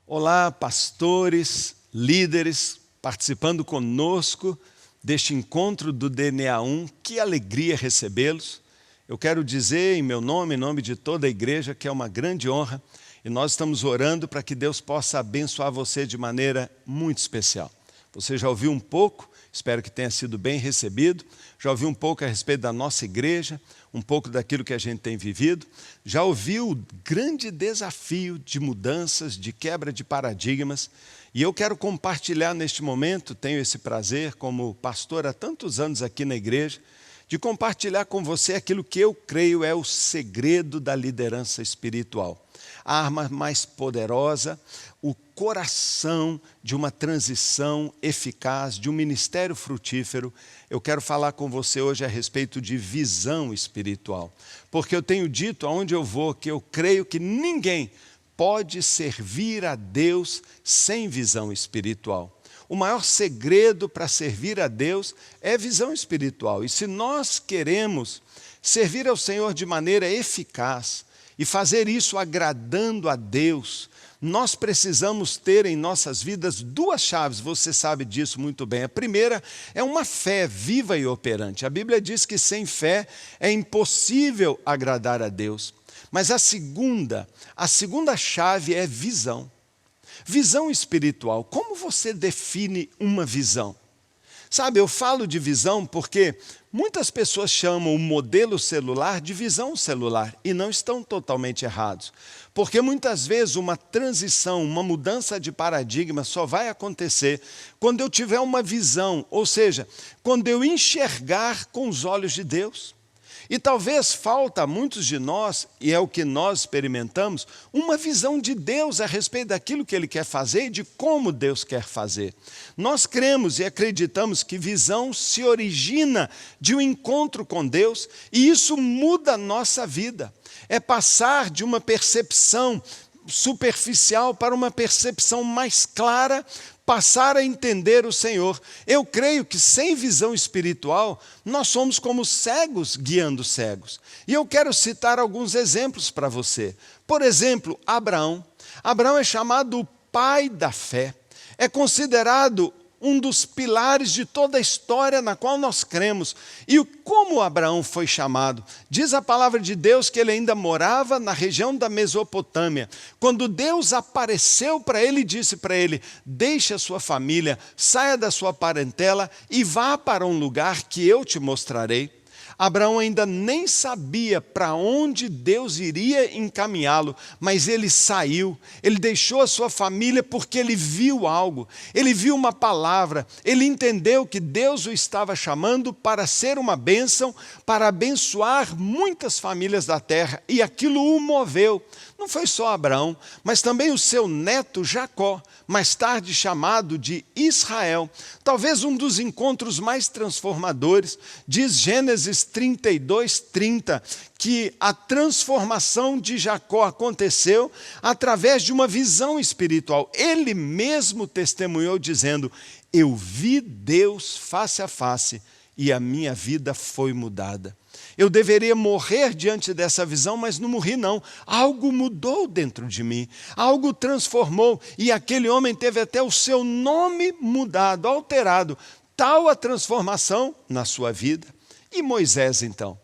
Olá, pastores, líderes, participando conosco deste encontro do DNA 1. Que alegria recebê-los. Eu quero dizer em meu nome, em nome de toda a igreja, que é uma grande honra e nós estamos orando para que Deus possa abençoar você de maneira muito especial. Você já ouviu um pouco, espero que tenha sido bem recebido, já ouviu um pouco a respeito da nossa igreja, um pouco daquilo que a gente tem vivido, já ouviu o grande desafio de mudanças, de quebra de paradigmas, e eu quero compartilhar neste momento, tenho esse prazer como pastor há tantos anos aqui na igreja, de compartilhar com você aquilo que eu creio é o segredo da liderança espiritual. A arma mais poderosa, o coração de uma transição eficaz, de um ministério frutífero. Eu quero falar com você hoje a respeito de visão espiritual. Porque eu tenho dito aonde eu vou que eu creio que ninguém pode servir a Deus sem visão espiritual. O maior segredo para servir a Deus é visão espiritual. E se nós queremos servir ao Senhor de maneira eficaz e fazer isso agradando a Deus, nós precisamos ter em nossas vidas duas chaves, você sabe disso muito bem. A primeira é uma fé viva e operante. A Bíblia diz que sem fé é impossível agradar a Deus. Mas a segunda chave é visão. Visão espiritual. Como você define uma visão? Sabe, eu falo de visão porque muitas pessoas chamam o modelo celular de visão celular e não estão totalmente errados. Porque muitas vezes uma transição, uma mudança de paradigma só vai acontecer quando eu tiver uma visão, ou seja, quando eu enxergar com os olhos de Deus. E talvez falta a muitos de nós, e é o que nós experimentamos, uma visão de Deus a respeito daquilo que Ele quer fazer e de como Deus quer fazer. Nós cremos e acreditamos que visão se origina de um encontro com Deus e isso muda a nossa vida. É passar de uma percepção superficial para uma percepção mais clara, passar a entender o Senhor. Eu creio que sem visão espiritual, nós somos como cegos guiando cegos. E eu quero citar alguns exemplos para você. Por exemplo, Abraão. Abraão é chamado o pai da fé. É considerado um dos pilares de toda a história na qual nós cremos. E como Abraão foi chamado? Diz a palavra de Deus que ele ainda morava na região da Mesopotâmia. Quando Deus apareceu para ele e disse para ele, deixe a sua família, saia da sua parentela e vá para um lugar que eu te mostrarei. Abraão ainda nem sabia para onde Deus iria encaminhá-lo, mas ele saiu, ele deixou a sua família porque ele viu algo, ele viu uma palavra, ele entendeu que Deus o estava chamando para ser uma bênção, para abençoar muitas famílias da terra, e aquilo o moveu. Não foi só Abraão, mas também o seu neto Jacó, mais tarde chamado de Israel. Talvez um dos encontros mais transformadores, diz Gênesis 32:30, que a transformação de Jacó aconteceu através de uma visão espiritual. Ele mesmo testemunhou dizendo, eu vi Deus face a face e a minha vida foi mudada. Eu deveria morrer diante dessa visão, mas não morri não. Algo mudou dentro de mim, algo transformou, e aquele homem teve até o seu nome mudado, alterado. Tal a transformação na sua vida. E Moisés então?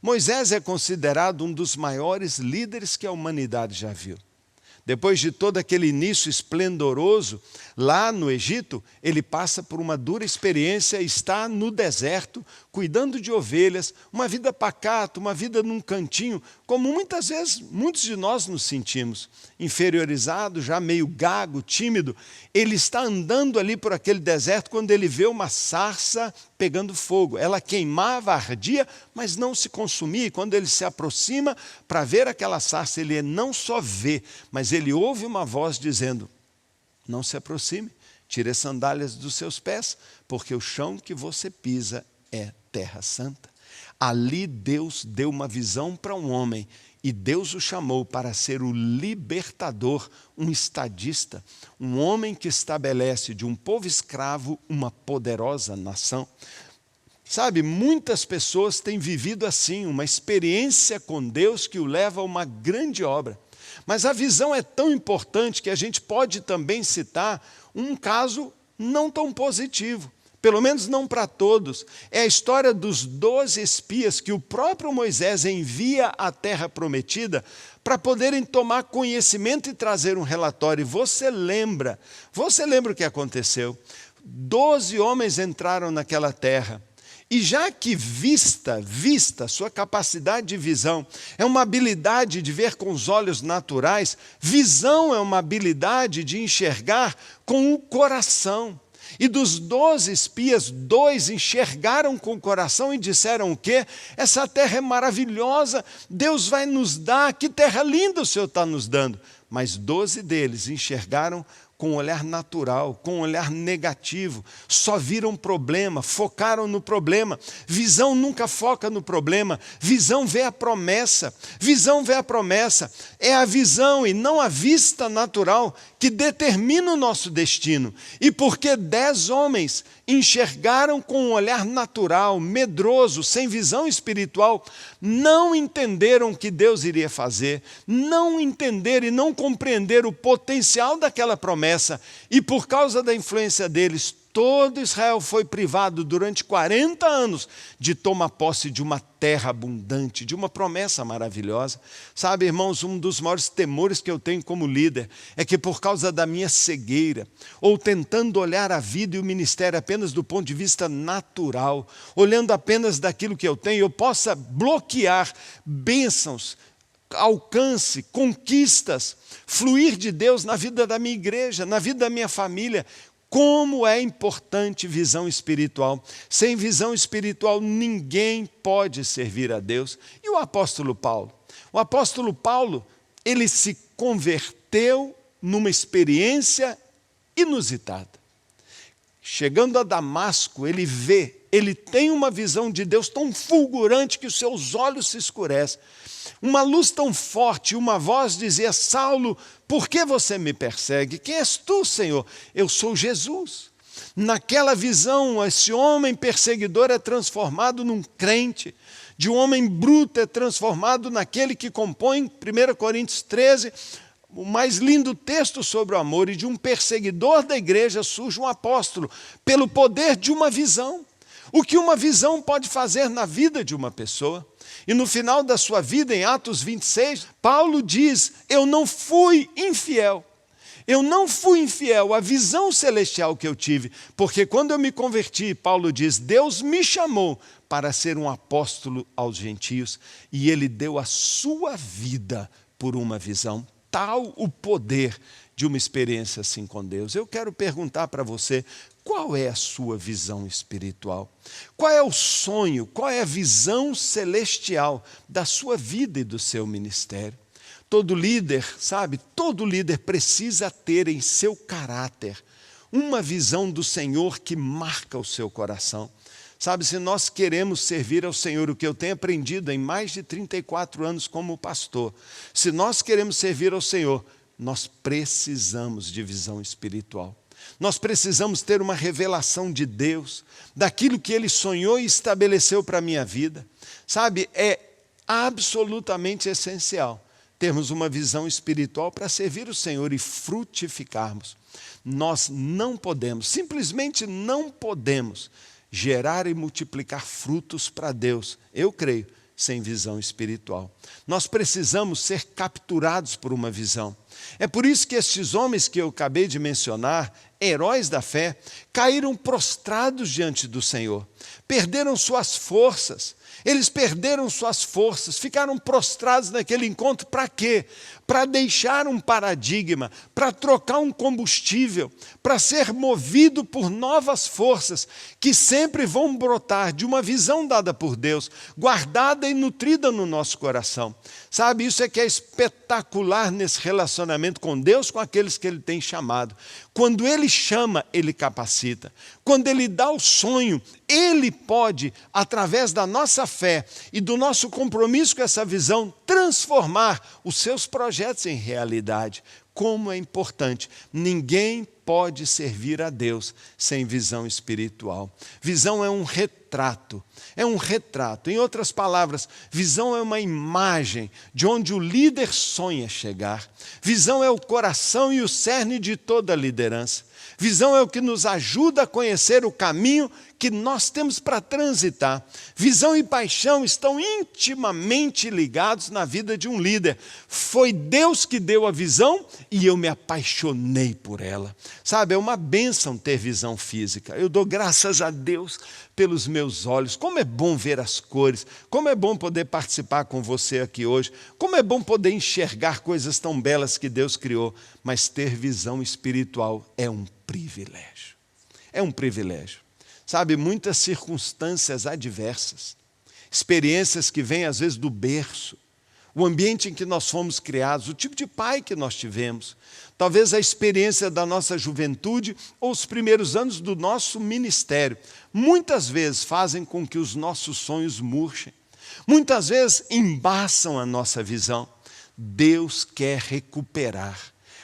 Moisés é considerado um dos maiores líderes que a humanidade já viu. Depois de todo aquele início esplendoroso, lá no Egito, ele passa por uma dura experiência, está no deserto, cuidando de ovelhas, uma vida pacata, uma vida num cantinho, como muitas vezes muitos de nós nos sentimos, inferiorizado, já meio gago, tímido. Ele está andando ali por aquele deserto quando ele vê uma sarça pegando fogo. Ela queimava, ardia, mas não se consumia. E quando ele se aproxima para ver aquela sarça, ele não só vê, mas ele ouve uma voz dizendo, não se aproxime, tire as sandálias dos seus pés, porque o chão que você pisa é terra santa. Ali Deus deu uma visão para um homem e Deus o chamou para ser o libertador, um estadista, um homem que estabelece de um povo escravo uma poderosa nação. Sabe, muitas pessoas têm vivido assim, uma experiência com Deus que o leva a uma grande obra. Mas a visão é tão importante que a gente pode também citar um caso não tão positivo, pelo menos não para todos. É a história dos 12 espias que o próprio Moisés envia à terra prometida para poderem tomar conhecimento e trazer um relatório. E você lembra o que aconteceu? 12 homens entraram naquela terra. E já que vista, sua capacidade de visão é uma habilidade de ver com os olhos naturais, visão é uma habilidade de enxergar com o coração. E dos 12 espias, 2 enxergaram com o coração e disseram o quê? Essa terra é maravilhosa, Deus vai nos dar, que terra linda o Senhor está nos dando. Mas 12 deles enxergaram com um olhar natural, com um olhar negativo, só viram problema, focaram no problema. Visão nunca foca no problema, visão vê a promessa, é a visão e não a vista natural que determina o nosso destino. E porque 10 homens enxergaram com um olhar natural, medroso, sem visão espiritual, não entenderam o que Deus iria fazer, não entenderam e não compreenderam o potencial daquela promessa, e por causa da influência deles, todo Israel foi privado durante 40 anos de tomar posse de uma terra abundante, de uma promessa maravilhosa. Sabe, irmãos, um dos maiores temores que eu tenho como líder é que por causa da minha cegueira, ou tentando olhar a vida e o ministério apenas do ponto de vista natural, olhando apenas daquilo que eu tenho, eu possa bloquear bênçãos, alcance, conquistas, fluir de Deus na vida da minha igreja, na vida da minha família. Como é importante visão espiritual. Sem visão espiritual, ninguém pode servir a Deus. E o apóstolo Paulo? O apóstolo Paulo, ele se converteu numa experiência inusitada. Chegando a Damasco, ele tem uma visão de Deus tão fulgurante que os seus olhos se escurecem. Uma luz tão forte, uma voz dizia: Saulo, por que você me persegue? Quem és tu, Senhor? Eu sou Jesus. Naquela visão, esse homem perseguidor é transformado num crente. De um homem bruto é transformado naquele que compõe, 1 Coríntios 13, o mais lindo texto sobre o amor. E de um perseguidor da igreja surge um apóstolo, pelo poder de uma visão. O que uma visão pode fazer na vida de uma pessoa. E no final da sua vida, em Atos 26, Paulo diz: eu não fui infiel. Eu não fui infiel à visão celestial que eu tive, porque quando eu me converti, Paulo diz, Deus me chamou para ser um apóstolo aos gentios, e ele deu a sua vida por uma visão. Tal o poder de uma experiência assim com Deus. Eu quero perguntar para você, qual é a sua visão espiritual? Qual é o sonho, qual é a visão celestial da sua vida e do seu ministério? Todo líder, sabe, todo líder precisa ter em seu caráter uma visão do Senhor que marca o seu coração. Sabe, se nós queremos servir ao Senhor, o que eu tenho aprendido em mais de 34 anos como pastor, se nós queremos servir ao Senhor, nós precisamos de visão espiritual. Nós precisamos ter uma revelação de Deus, daquilo que Ele sonhou e estabeleceu para a minha vida. Sabe, é absolutamente essencial termos uma visão espiritual para servir o Senhor e frutificarmos. Nós não podemos, simplesmente não podemos gerar e multiplicar frutos para Deus, eu creio, sem visão espiritual. Nós precisamos ser capturados por uma visão. É por isso que estes homens que eu acabei de mencionar, heróis da fé, caíram prostrados diante do Senhor, perderam suas forças. Eles perderam suas forças, ficaram prostrados naquele encontro. Para quê? Para deixar um paradigma, para trocar um combustível, para ser movido por novas forças que sempre vão brotar de uma visão dada por Deus, guardada e nutrida no nosso coração. Sabe, isso é que é espetacular nesse relacionamento com Deus, com aqueles que Ele tem chamado. Quando Ele chama, Ele capacita. Quando Ele dá o sonho, Ele pode, através da nossa fé e do nosso compromisso com essa visão, transformar os seus projetos em realidade. como é importante. Ninguém pode servir a Deus sem visão espiritual. Visão é um retrato. É um retrato. Em outras palavras, visão é uma imagem de onde o líder sonha chegar. Visão é o coração e o cerne de toda a liderança. Visão é o que nos ajuda a conhecer o caminho que nós temos para transitar. Visão e paixão estão intimamente ligados na vida de um líder. Foi Deus que deu a visão e eu me apaixonei por ela. Sabe, é uma bênção ter visão física. Eu dou graças a Deus pelos meus olhos. Como é bom ver as cores. Como é bom poder participar com você aqui hoje. Como é bom poder enxergar coisas tão belas que Deus criou. Mas ter visão espiritual é um privilégio. É um privilégio. Sabe, muitas circunstâncias adversas, experiências que vêm às vezes do berço, o ambiente em que nós fomos criados, o tipo de pai que nós tivemos, talvez a experiência da nossa juventude ou os primeiros anos do nosso ministério, muitas vezes fazem com que os nossos sonhos murchem, muitas vezes embaçam a nossa visão. Deus quer recuperar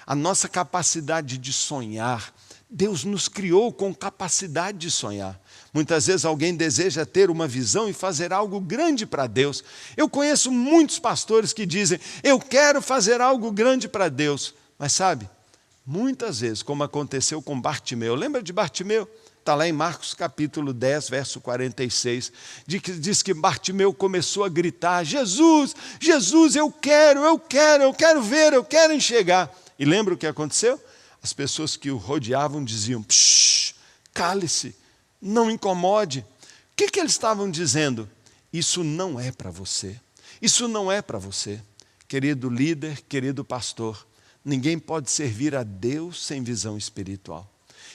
a nossa capacidade de sonhar. Deus nos criou com capacidade de sonhar. Muitas vezes alguém deseja ter uma visão e fazer algo grande para Deus. Eu conheço muitos pastores que dizem, eu quero fazer algo grande para Deus. Mas sabe, muitas vezes, como aconteceu com Bartimeu, lembra de Bartimeu? Está lá em Marcos capítulo 10, verso 46, diz que Bartimeu começou a gritar, Jesus, Jesus, eu quero ver, eu quero enxergar. E lembra o que aconteceu? As pessoas que o rodeavam diziam, cale-se, não incomode. O que eles estavam dizendo? Isso não é para você. Isso não é para você. Querido líder, querido pastor, ninguém pode servir a Deus sem visão espiritual.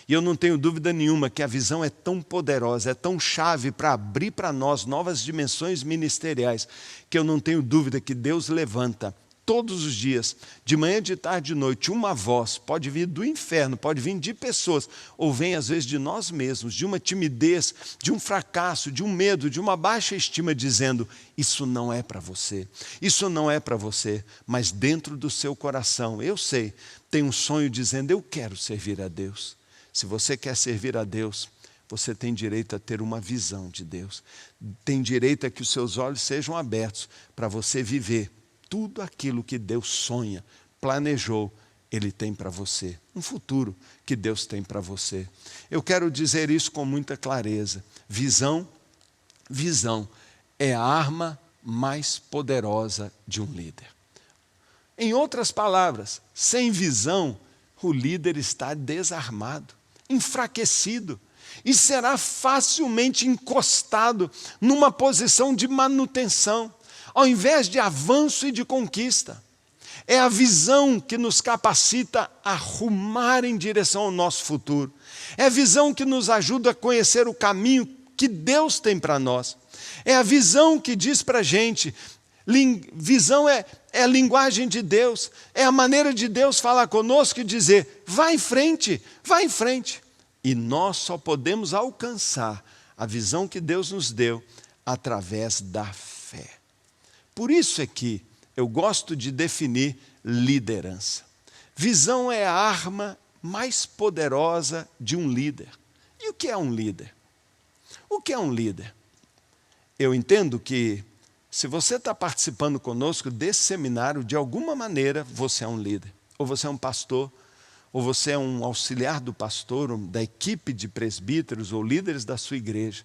E eu não tenho dúvida nenhuma que a visão é tão poderosa, é tão chave para abrir para nós novas dimensões ministeriais, que eu não tenho dúvida que Deus levanta todos os dias, de manhã, de tarde, de noite, uma voz, pode vir do inferno, pode vir de pessoas, ou vem às vezes de nós mesmos, de uma timidez, de um fracasso, de um medo, de uma baixa estima, dizendo, isso não é para você, isso não é para você, mas dentro do seu coração, eu sei, tem um sonho dizendo, eu quero servir a Deus. Se você quer servir a Deus, você tem direito a ter uma visão de Deus, tem direito a que os seus olhos sejam abertos para você viver tudo aquilo que Deus sonha, planejou, Ele tem para você. Um futuro que Deus tem para você. Eu quero dizer isso com muita clareza. Visão é a arma mais poderosa de um líder. Em outras palavras, sem visão, o líder está desarmado, enfraquecido e será facilmente encostado numa posição de manutenção, ao invés de avanço e de conquista. É a visão que nos capacita a rumar em direção ao nosso futuro. É a visão que nos ajuda a conhecer o caminho que Deus tem para nós. É a visão que diz para a gente, visão é a linguagem de Deus, é a maneira de Deus falar conosco e dizer, vá em frente, vá em frente. E nós só podemos alcançar a visão que Deus nos deu através da fé. Por isso é que eu gosto de definir liderança. Visão é a arma mais poderosa de um líder. E o que é um líder? O que é um líder? Eu entendo que, se você está participando conosco desse seminário, de alguma maneira você é um líder. Ou você é um pastor, ou você é um auxiliar do pastor, ou da equipe de presbíteros ou líderes da sua igreja.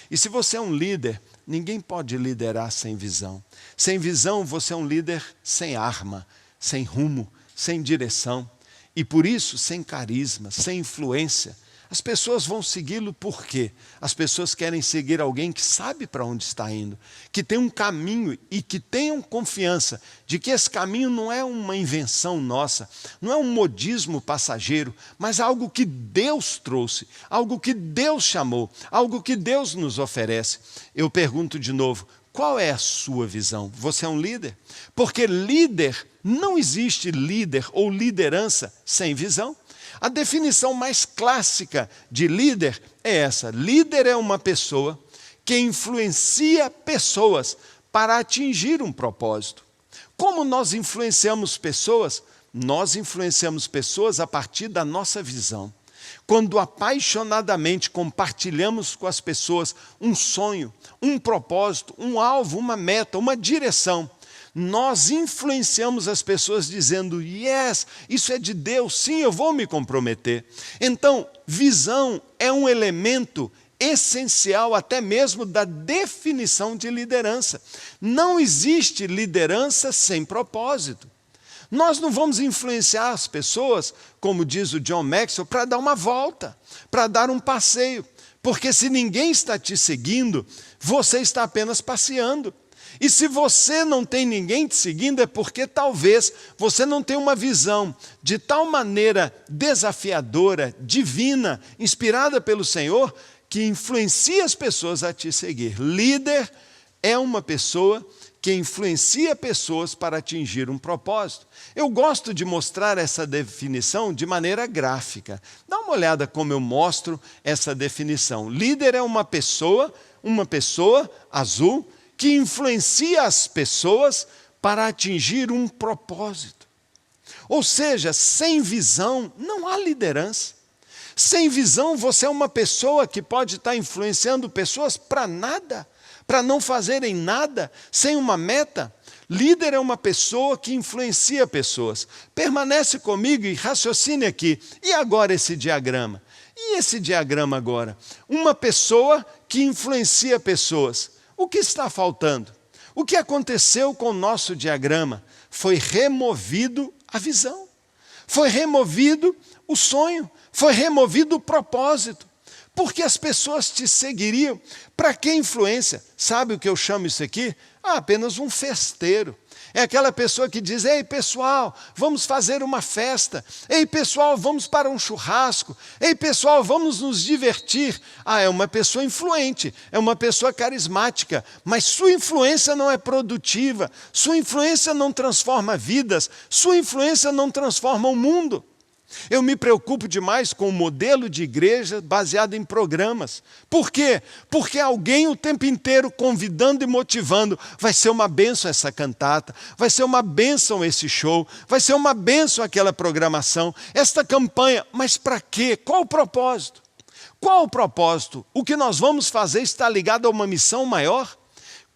E se você é um líder, ninguém pode liderar sem visão. Sem visão, você é um líder sem arma, sem rumo, sem direção. E por isso, sem carisma, sem influência. As pessoas vão segui-lo por quê? As pessoas querem seguir alguém que sabe para onde está indo, que tem um caminho e que tenham confiança de que esse caminho não é uma invenção nossa, não é um modismo passageiro, mas algo que Deus trouxe, algo que Deus chamou, algo que Deus nos oferece. Eu pergunto de novo, qual é a sua visão? Você é um líder? Porque líder, não existe líder ou liderança sem visão. A definição mais clássica de líder é essa. Líder é uma pessoa que influencia pessoas para atingir um propósito. Como nós influenciamos pessoas? nós influenciamos pessoas a partir da nossa visão. Quando apaixonadamente compartilhamos com as pessoas um sonho, um propósito, um alvo, uma meta, uma direção, nós influenciamos as pessoas dizendo, yes, isso é de Deus, sim, eu vou me comprometer. Então, visão é um elemento essencial até mesmo da definição de liderança. Não existe liderança sem propósito. Nós não vamos influenciar as pessoas, como diz o John Maxwell, para dar uma volta, para dar um passeio. Porque se ninguém está te seguindo, você está apenas passeando. E se você não tem ninguém te seguindo, é porque talvez você não tenha uma visão de tal maneira desafiadora, divina, inspirada pelo Senhor, que influencia as pessoas a te seguir. Líder é uma pessoa que influencia pessoas para atingir um propósito. Eu gosto de mostrar essa definição de maneira gráfica. Dá uma olhada como eu mostro essa definição. Líder é uma pessoa azul, que influencia as pessoas para atingir um propósito. Ou seja, sem visão não há liderança. Sem visão você é uma pessoa que pode estar influenciando pessoas para nada, para não fazerem nada, sem uma meta. Líder é uma pessoa que influencia pessoas. Permanece comigo e raciocine aqui. E agora esse diagrama? E esse diagrama agora? Uma pessoa que influencia pessoas. O que está faltando? O que aconteceu com o nosso diagrama? Foi removido a visão. Foi removido o sonho. Foi removido o propósito. Porque as pessoas te seguiriam. Para que influência? Sabe o que eu chamo isso aqui? Apenas um festeiro. É aquela pessoa que diz, ei pessoal, vamos fazer uma festa. Ei pessoal, vamos para um churrasco. Ei pessoal, vamos nos divertir. É uma pessoa influente, é uma pessoa carismática, mas sua influência não é produtiva, sua influência não transforma vidas, sua influência não transforma o mundo. Eu me preocupo demais com o modelo de igreja baseado em programas. Por quê? Porque alguém o tempo inteiro convidando e motivando. Vai ser uma bênção essa cantata, vai ser uma bênção esse show, vai ser uma bênção aquela programação, esta campanha. Mas para quê? Qual o propósito? Qual o propósito? O que nós vamos fazer está ligado a uma missão maior?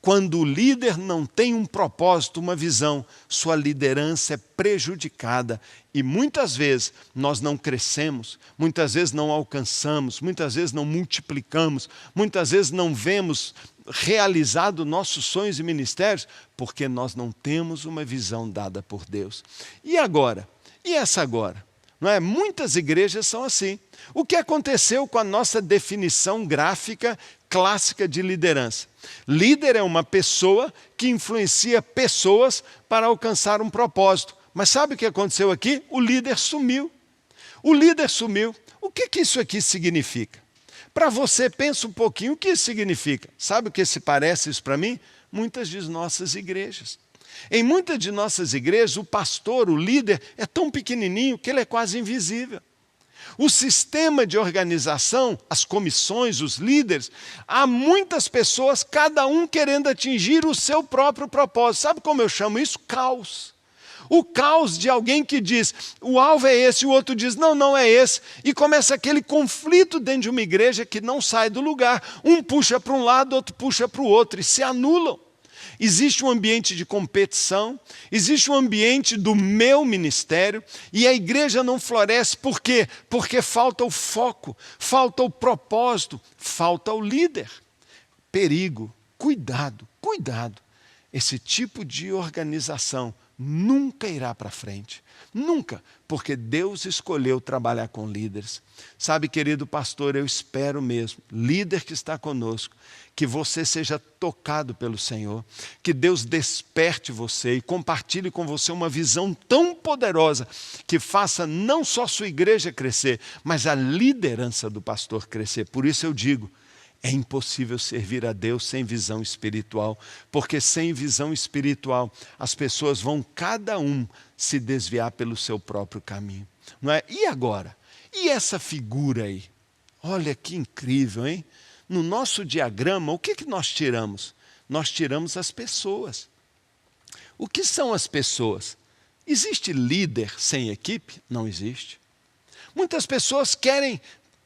Quando o líder não tem um propósito, uma visão, sua liderança é prejudicada. E muitas vezes nós não crescemos, muitas vezes não alcançamos, muitas vezes não multiplicamos, muitas vezes não vemos realizado nossos sonhos e ministérios, porque nós não temos uma visão dada por Deus. E agora? E essa agora? Não é? Muitas igrejas são assim. O que aconteceu com a nossa definição gráfica clássica de liderança? Líder é uma pessoa que influencia pessoas para alcançar um propósito. Mas sabe o que aconteceu aqui? O líder sumiu. O líder sumiu. O que isso aqui significa? Para você, pensa um pouquinho, o que isso significa? Sabe o que se parece isso para mim? Muitas de nossas igrejas. Em muitas de nossas igrejas, o pastor, o líder, é tão pequenininho que ele é quase invisível. O sistema de organização, as comissões, os líderes, há muitas pessoas, cada um querendo atingir o seu próprio propósito. Sabe como eu chamo isso? Caos. O caos de alguém que diz, o alvo é esse, o outro diz, não, não é esse. E começa aquele conflito dentro de uma igreja que não sai do lugar. Um puxa para um lado, outro puxa para o outro e se anulam. Existe um ambiente de competição, existe um ambiente do meu ministério e a igreja não floresce. Por quê? Porque falta o foco, falta o propósito, falta o líder. Perigo, cuidado, cuidado. Esse tipo de organização nunca irá para frente. Nunca, porque Deus escolheu trabalhar com líderes. Sabe, querido pastor, eu espero mesmo, líder que está conosco, que você seja tocado pelo Senhor, que Deus desperte você e compartilhe com você uma visão tão poderosa que faça não só sua igreja crescer, mas a liderança do pastor crescer. Por isso eu digo, é impossível servir a Deus sem visão espiritual, porque sem visão espiritual as pessoas vão cada um se desviar pelo seu próprio caminho. Não é? E agora? E essa figura aí? Olha que incrível, hein? No nosso diagrama, o que nós tiramos? Nós tiramos as pessoas. O que são as pessoas? Existe líder sem equipe? Não existe. Muitas pessoas querem,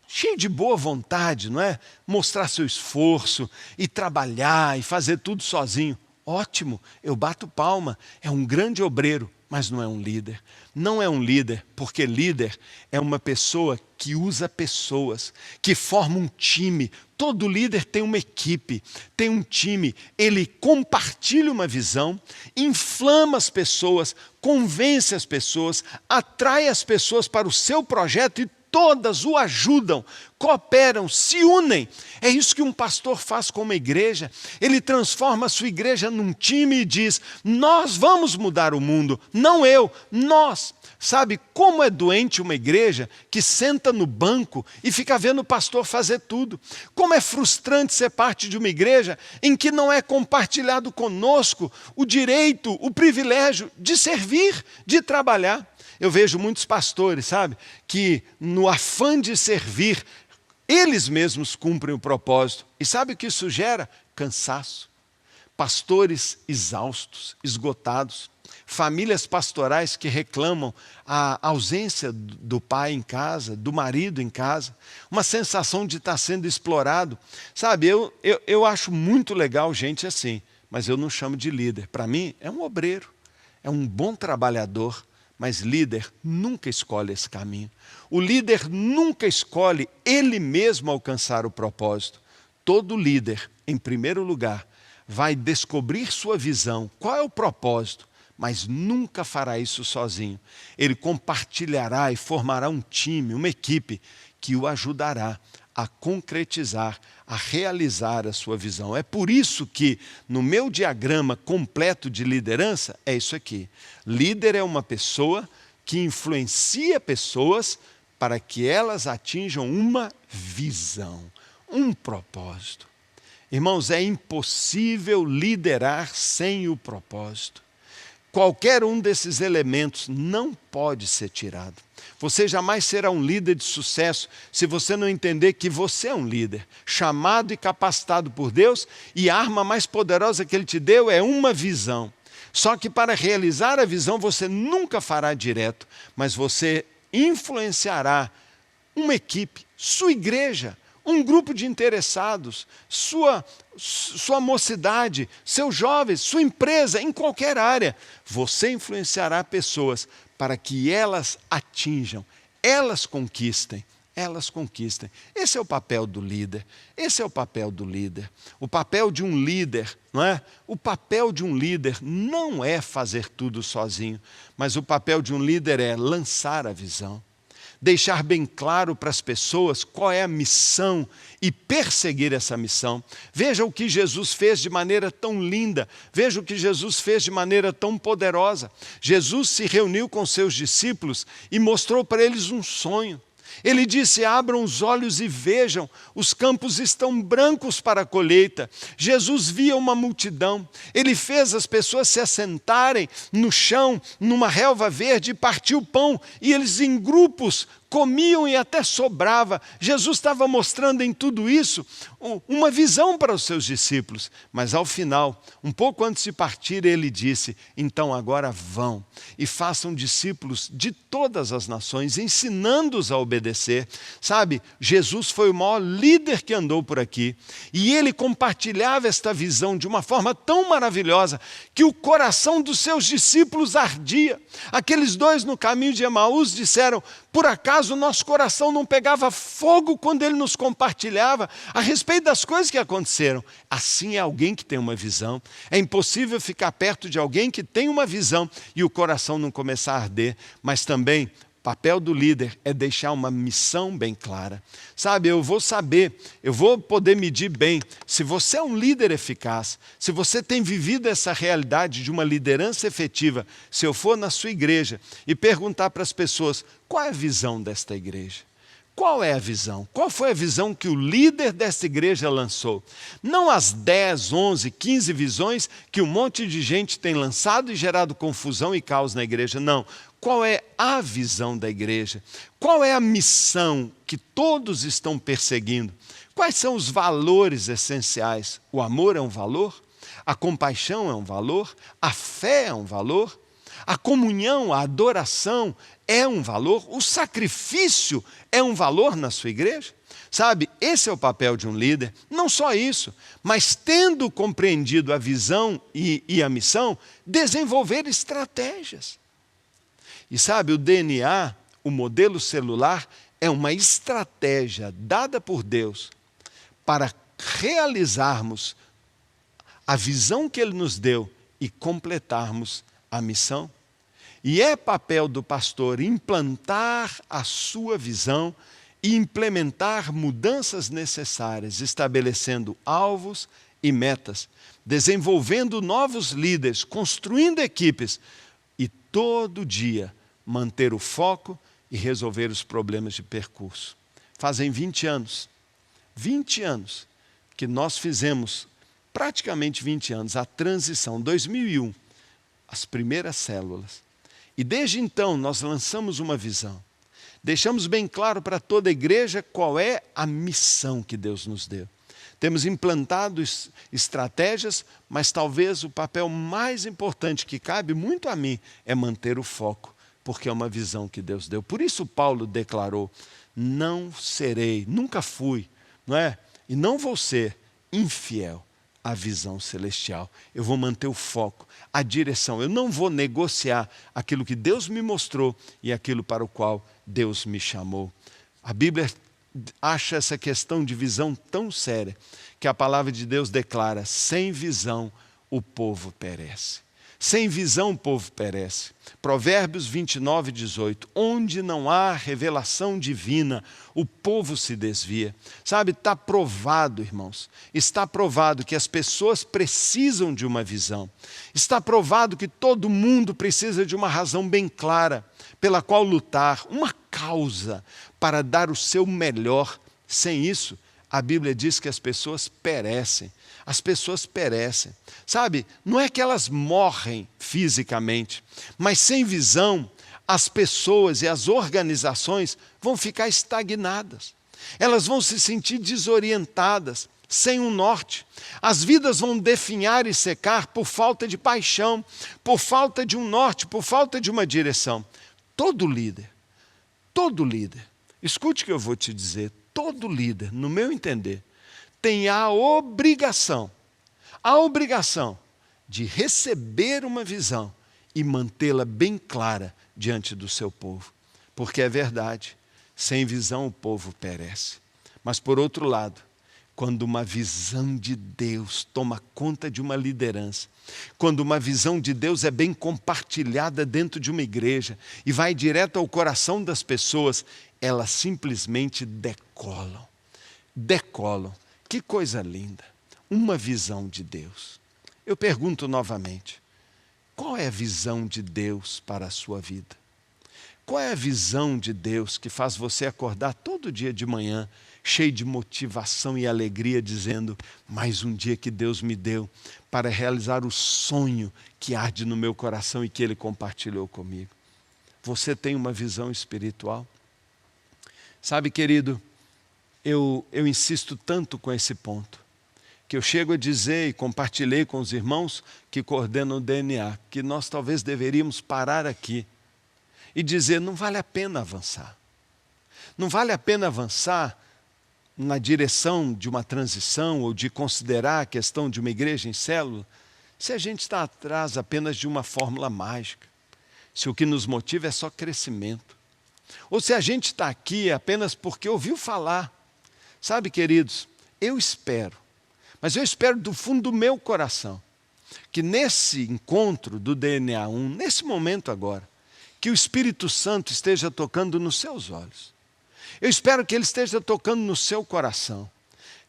cheio de boa vontade, não é? Mostrar seu esforço e trabalhar e fazer tudo sozinho. Ótimo, eu bato palma, é um grande obreiro, mas não é um líder. Não é um líder, porque líder é uma pessoa que usa pessoas, que forma um time. Todo líder tem uma equipe, tem um time. Ele compartilha uma visão, inflama as pessoas, convence as pessoas, atrai as pessoas para o seu projeto e todas o ajudam, cooperam, se unem. É isso que um pastor faz com uma igreja. Ele transforma a sua igreja num time e diz: nós vamos mudar o mundo, não eu, nós. Sabe como é doente uma igreja que senta no banco e fica vendo o pastor fazer tudo? Como é frustrante ser parte de uma igreja em que não é compartilhado conosco o direito, o privilégio de servir, de trabalhar. Eu vejo muitos pastores, sabe, que no afã de servir, eles mesmos cumprem o propósito. E sabe o que isso gera? Cansaço. Pastores exaustos, esgotados. Famílias pastorais que reclamam a ausência do pai em casa, do marido em casa. Uma sensação de estar sendo explorado. Sabe, eu acho muito legal gente assim, mas eu não chamo de líder. Para mim, é um obreiro, é um bom trabalhador. Mas líder nunca escolhe esse caminho. O líder nunca escolhe ele mesmo alcançar o propósito. Todo líder, em primeiro lugar, vai descobrir sua visão, qual é o propósito, mas nunca fará isso sozinho. Ele compartilhará e formará um time, uma equipe que o ajudará a concretizar, a realizar a sua visão. É por isso que no meu diagrama completo de liderança é isso aqui. Líder é uma pessoa que influencia pessoas para que elas atinjam uma visão, um propósito. Irmãos, é impossível liderar sem o propósito. Qualquer um desses elementos não pode ser tirado. Você jamais será um líder de sucesso se você não entender que você é um líder, chamado e capacitado por Deus, e a arma mais poderosa que Ele te deu é uma visão. Só que para realizar a visão você nunca fará direto, mas você influenciará uma equipe, sua igreja, um grupo de interessados, sua mocidade, seus jovens, sua empresa, em qualquer área. Você influenciará pessoas para que elas atinjam, elas conquistem. Elas conquistem. Esse é o papel do líder. Esse é o papel do líder. O papel de um líder, não é? O papel de um líder não é fazer tudo sozinho, mas o papel de um líder é lançar a visão. Deixar bem claro para as pessoas qual é a missão e perseguir essa missão. Veja o que Jesus fez de maneira tão linda, veja o que Jesus fez de maneira tão poderosa. Jesus se reuniu com seus discípulos e mostrou para eles um sonho. Ele disse: abram os olhos e vejam, os campos estão brancos para a colheita. Jesus via uma multidão, ele fez as pessoas se assentarem no chão, numa relva verde, e partiu pão, e eles em grupos comiam e até sobrava. Jesus estava mostrando em tudo isso uma visão para os seus discípulos. Mas ao final, um pouco antes de partir, ele disse: então agora vão e façam discípulos de todas as nações, ensinando-os a obedecer. Sabe, Jesus foi o maior líder que andou por aqui. E ele compartilhava esta visão de uma forma tão maravilhosa que o coração dos seus discípulos ardia. Aqueles dois no caminho de Emaús disseram: por acaso o nosso coração não pegava fogo quando ele nos compartilhava a respeito das coisas que aconteceram? Assim é alguém que tem uma visão. É impossível ficar perto de alguém que tem uma visão e o coração não começar a arder. Mas também, o papel do líder é deixar uma missão bem clara. Sabe, eu vou poder medir bem se você é um líder eficaz, se você tem vivido essa realidade de uma liderança efetiva, se eu for na sua igreja e perguntar para as pessoas: qual é a visão desta igreja? Qual é a visão? Qual foi a visão que o líder desta igreja lançou? Não as 10, 11, 15 visões que um monte de gente tem lançado e gerado confusão e caos na igreja. Não. Qual é a visão da igreja? Qual é a missão que todos estão perseguindo? Quais são os valores essenciais? O amor é um valor? A compaixão é um valor? A fé é um valor? A comunhão, a adoração é um valor, o sacrifício é um valor na sua igreja. Sabe, esse é o papel de um líder. Não só isso, mas tendo compreendido a visão e a missão, desenvolver estratégias. E sabe, o DNA, o modelo celular, é uma estratégia dada por Deus para realizarmos a visão que Ele nos deu e completarmos a missão. E é papel do pastor implantar a sua visão e implementar mudanças necessárias, estabelecendo alvos e metas, desenvolvendo novos líderes, construindo equipes e todo dia manter o foco e resolver os problemas de percurso. Fazem 20 anos que nós fizemos, praticamente 20 anos, a transição, 2001, as primeiras células. E desde então nós lançamos uma visão. Deixamos bem claro para toda a igreja qual é a missão que Deus nos deu. Temos implantado estratégias, mas talvez o papel mais importante que cabe muito a mim é manter o foco, porque é uma visão que Deus deu. Por isso Paulo declarou, não serei, nunca fui, não é? E não vou ser infiel à visão celestial. Eu vou manter o foco, a direção. Eu não vou negociar aquilo que Deus me mostrou e aquilo para o qual Deus me chamou. A Bíblia acha essa questão de visão tão séria que a palavra de Deus declara, sem visão o povo perece. Sem visão o povo perece. Provérbios 29, 18. Onde não há revelação divina, o povo se desvia. Sabe, está provado, irmãos. Está provado que as pessoas precisam de uma visão. Está provado que todo mundo precisa de uma razão bem clara pela qual lutar, uma causa para dar o seu melhor. Sem isso, a Bíblia diz que as pessoas perecem. As pessoas perecem. Sabe, não é que elas morrem fisicamente, mas sem visão, as pessoas e as organizações vão ficar estagnadas. Elas vão se sentir desorientadas, sem um norte. As vidas vão definhar e secar por falta de paixão, por falta de um norte, por falta de uma direção. Todo líder, escute o que eu vou te dizer, todo líder, no meu entender, tem a obrigação de receber uma visão e mantê-la bem clara diante do seu povo. Porque é verdade, sem visão o povo perece. Mas por outro lado, quando uma visão de Deus toma conta de uma liderança, quando uma visão de Deus é bem compartilhada dentro de uma igreja e vai direto ao coração das pessoas, elas simplesmente decolam. Que coisa linda, uma visão de Deus. Eu pergunto novamente, qual é a visão de Deus para a sua vida? Qual é a visão de Deus que faz você acordar todo dia de manhã, cheio de motivação e alegria, dizendo, mais um dia que Deus me deu para realizar o sonho que arde no meu coração e que Ele compartilhou comigo? Você tem uma visão espiritual? Sabe, querido, eu insisto tanto com esse ponto, que eu chego a dizer e compartilhei com os irmãos que coordenam o DNA, que nós talvez deveríamos parar aqui e dizer, não vale a pena avançar. Não vale a pena avançar na direção de uma transição ou de considerar a questão de uma igreja em célula, se a gente está atrás apenas de uma fórmula mágica, se o que nos motiva é só crescimento, ou se a gente está aqui apenas porque ouviu falar. Sabe, queridos, eu espero, mas eu espero do fundo do meu coração, que nesse encontro do DNA 1, nesse momento agora, que o Espírito Santo esteja tocando nos seus olhos. Eu espero que Ele esteja tocando no seu coração.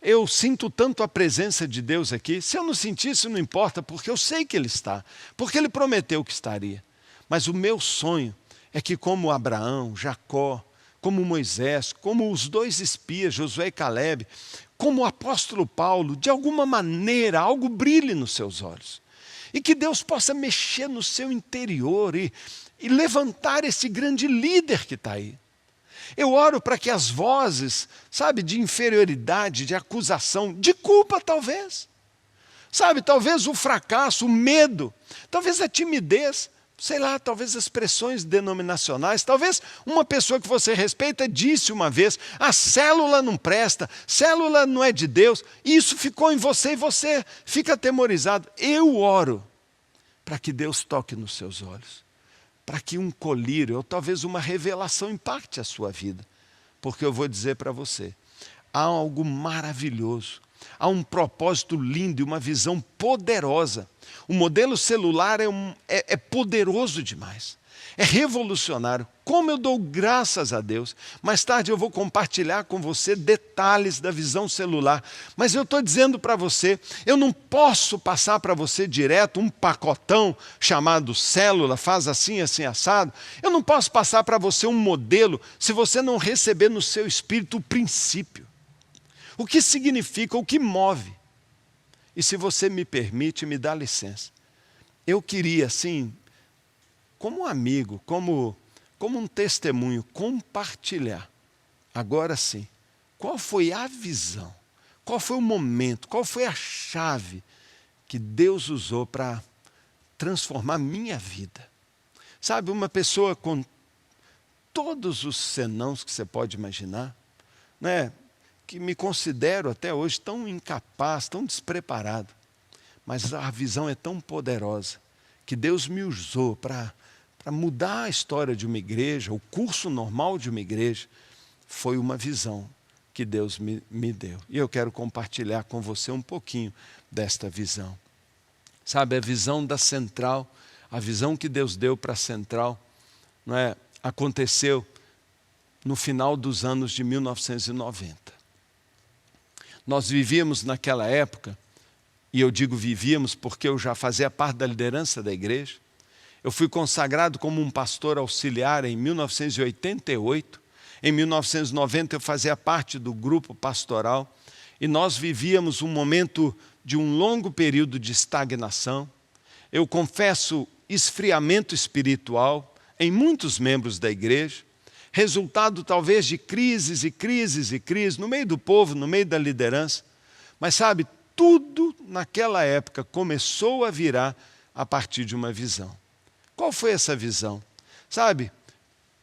Eu sinto tanto a presença de Deus aqui. Se eu não sentisse, não importa, porque eu sei que Ele está, porque Ele prometeu que estaria. Mas o meu sonho é que, como Abraão, Jacó, como Moisés, como os dois espias, Josué e Caleb, como o apóstolo Paulo, de alguma maneira algo brilhe nos seus olhos. E que Deus possa mexer no seu interior e levantar esse grande líder que está aí. Eu oro para que as vozes, sabe, de inferioridade, de acusação, de culpa talvez, sabe, talvez o fracasso, o medo, talvez a timidez, sei lá, talvez expressões denominacionais, talvez uma pessoa que você respeita disse uma vez, a célula não presta, célula não é de Deus, e isso ficou em você e você fica atemorizado. Eu oro para que Deus toque nos seus olhos, para que um colírio, ou talvez uma revelação impacte a sua vida, porque eu vou dizer para você, há algo maravilhoso, há um propósito lindo e uma visão poderosa. O modelo celular é poderoso demais, é revolucionário. Como eu dou graças a Deus. Mais tarde eu vou compartilhar com você detalhes da visão celular. Mas eu estou dizendo para você, eu não posso passar para você direto um pacotão chamado célula, faz assim, assim, assado. Eu não posso passar para você um modelo se você não receber no seu espírito o princípio. O que significa, o que move. E se você me permite, me dá licença. Eu queria, assim, como um amigo, como um testemunho, compartilhar. Agora sim, qual foi a visão? Qual foi o momento? Qual foi a chave que Deus usou para transformar minha vida? Sabe, uma pessoa com todos os senãos que você pode imaginar, né? Que me considero até hoje tão incapaz, tão despreparado, mas a visão é tão poderosa, que Deus me usou para mudar a história de uma igreja, o curso normal de uma igreja, foi uma visão que Deus me deu. E eu quero compartilhar com você um pouquinho desta visão. Sabe, a visão da central, a visão que Deus deu para a central, não é? Aconteceu no final dos anos de 1990. Nós vivíamos naquela época, e eu digo vivíamos porque eu já fazia parte da liderança da igreja. Eu fui consagrado como um pastor auxiliar em 1988. Em 1990 eu fazia parte do grupo pastoral. E nós vivíamos um momento de um longo período de estagnação. Eu confesso esfriamento espiritual em muitos membros da igreja. Resultado talvez de crises e crises e crises no meio do povo, no meio da liderança. Mas sabe, tudo naquela época começou a virar a partir de uma visão. Qual foi essa visão? Sabe,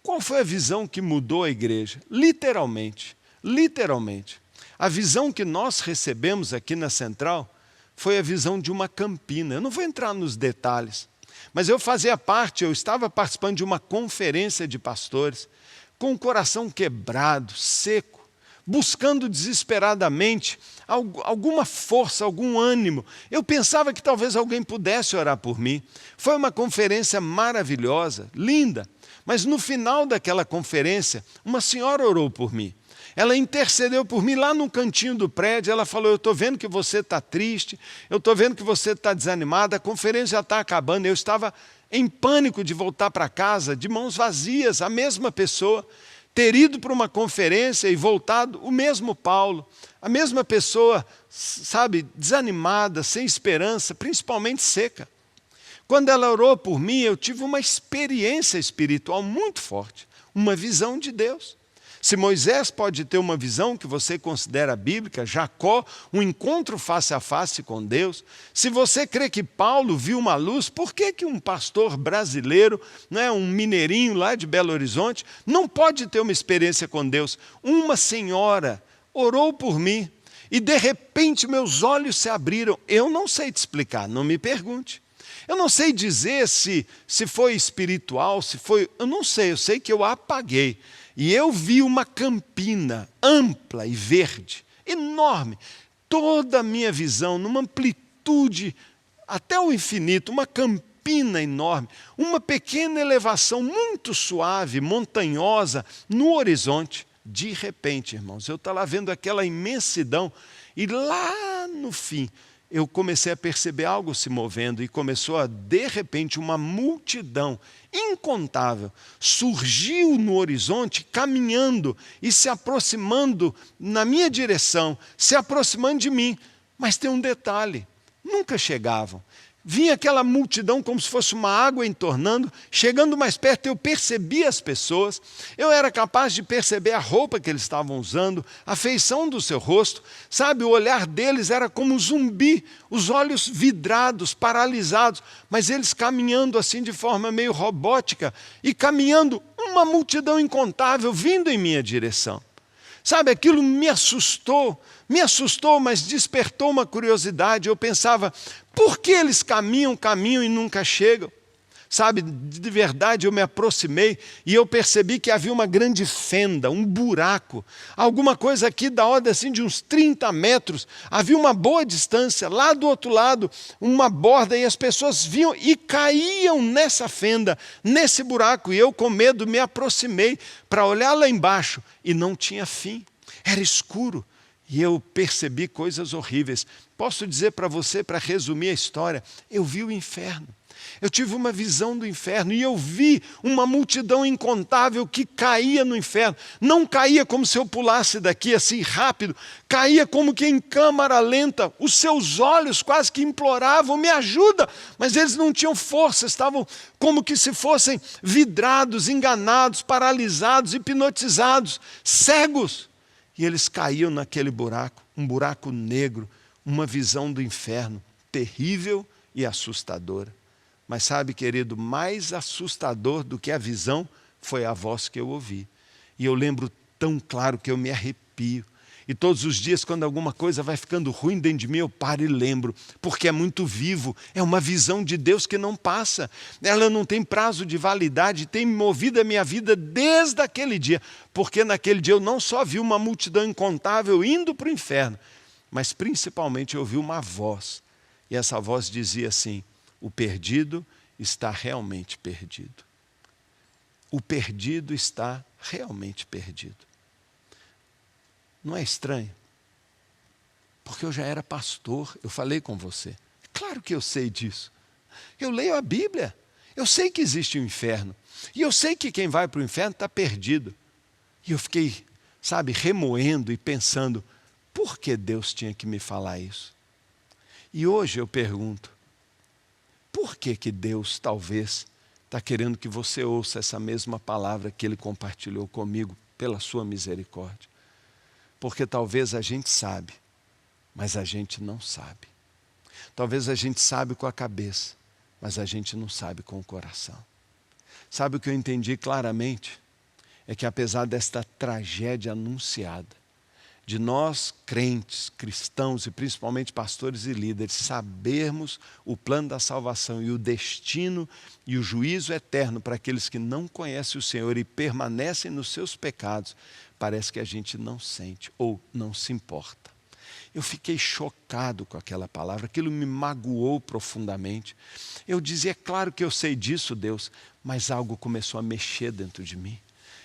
qual foi a visão que mudou a igreja? Literalmente, literalmente. A visão que nós recebemos aqui na Central foi a visão de uma campina. Eu não vou entrar nos detalhes, mas eu fazia parte, eu estava participando de uma conferência de pastores, com o coração quebrado, seco, buscando desesperadamente alguma força, algum ânimo. Eu pensava que talvez alguém pudesse orar por mim. Foi uma conferência maravilhosa, linda, mas no final daquela conferência, uma senhora orou por mim. Ela intercedeu por mim lá no cantinho do prédio, ela falou, eu estou vendo que você está triste, eu estou vendo que você está desanimado, a conferência já está acabando. Eu estava em pânico de voltar para casa, de mãos vazias, a mesma pessoa, ter ido para uma conferência e voltado, o mesmo Paulo, a mesma pessoa, sabe, desanimada, sem esperança, principalmente seca. Quando ela orou por mim, eu tive uma experiência espiritual muito forte, uma visão de Deus. Se Moisés pode ter uma visão que você considera bíblica, Jacó, um encontro face a face com Deus, se você crê que Paulo viu uma luz, por que um pastor brasileiro, um mineirinho lá de Belo Horizonte, não pode ter uma experiência com Deus? Uma senhora orou por mim e de repente meus olhos se abriram. Eu não sei te explicar, não me pergunte. Eu não sei dizer se foi espiritual, se foi... Eu não sei, eu sei que eu apaguei. E eu vi uma campina ampla e verde, enorme. Toda a minha visão, numa amplitude até o infinito, uma campina enorme, uma pequena elevação muito suave, montanhosa, no horizonte. De repente, irmãos, eu estava lá vendo aquela imensidão e lá no fim eu comecei a perceber algo se movendo e começou de repente, uma multidão incontável surgiu no horizonte, caminhando e se aproximando na minha direção, se aproximando de mim. Mas tem um detalhe, nunca chegavam. Vinha aquela multidão como se fosse uma água entornando. Chegando mais perto, eu percebi as pessoas. Eu era capaz de perceber a roupa que eles estavam usando, a feição do seu rosto. Sabe, o olhar deles era como um zumbi, os olhos vidrados, paralisados, mas eles caminhando assim de forma meio robótica e caminhando, uma multidão incontável vindo em minha direção. Sabe, aquilo me assustou, mas despertou uma curiosidade. Eu pensava, por que eles caminham e nunca chegam? Sabe, de verdade eu me aproximei e eu percebi que havia uma grande fenda, um buraco, alguma coisa aqui da ordem assim de uns 30 metros. Havia uma boa distância, lá do outro lado, uma borda, e as pessoas vinham e caíam nessa fenda, nesse buraco. E eu, com medo, me aproximei para olhar lá embaixo e não tinha fim, era escuro. E eu percebi coisas horríveis. Posso dizer para você, para resumir a história, eu vi o inferno. Eu tive uma visão do inferno e eu vi uma multidão incontável que caía no inferno. Não caía como se eu pulasse daqui assim rápido, caía como que em câmara lenta. Os seus olhos quase que imploravam, me ajuda, mas eles não tinham força, estavam como que se fossem vidrados, enganados, paralisados, hipnotizados, cegos. E eles caíam naquele buraco, um buraco negro, uma visão do inferno terrível e assustadora. Mas sabe, querido, mais assustador do que a visão foi a voz que eu ouvi. E eu lembro tão claro que eu me arrepio. E todos os dias, quando alguma coisa vai ficando ruim dentro de mim, eu paro e lembro, porque é muito vivo, é uma visão de Deus que não passa. Ela não tem prazo de validade, tem movido a minha vida desde aquele dia. Porque naquele dia eu não só vi uma multidão incontável indo para o inferno, mas principalmente eu ouvi uma voz. E essa voz dizia assim, o perdido está realmente perdido. O perdido está realmente perdido. Não é estranho? Porque eu já era pastor, eu falei com você. Claro que eu sei disso. Eu leio a Bíblia, eu sei que existe um inferno. E eu sei que quem vai para o inferno está perdido. E eu fiquei, sabe, remoendo e pensando, por que Deus tinha que me falar isso? E hoje eu pergunto, por que Deus talvez está querendo que você ouça essa mesma palavra que Ele compartilhou comigo pela sua misericórdia? Porque talvez a gente sabe, mas a gente não sabe. Talvez a gente sabe com a cabeça, mas a gente não sabe com o coração. Sabe o que eu entendi claramente? É que apesar desta tragédia anunciada, de nós crentes, cristãos e principalmente pastores e líderes, sabermos o plano da salvação e o destino e o juízo eterno para aqueles que não conhecem o Senhor e permanecem nos seus pecados, parece que a gente não sente ou não se importa. Eu fiquei chocado com aquela palavra, aquilo me magoou profundamente. Eu dizia, é claro que eu sei disso, Deus, mas algo começou a mexer dentro de mim.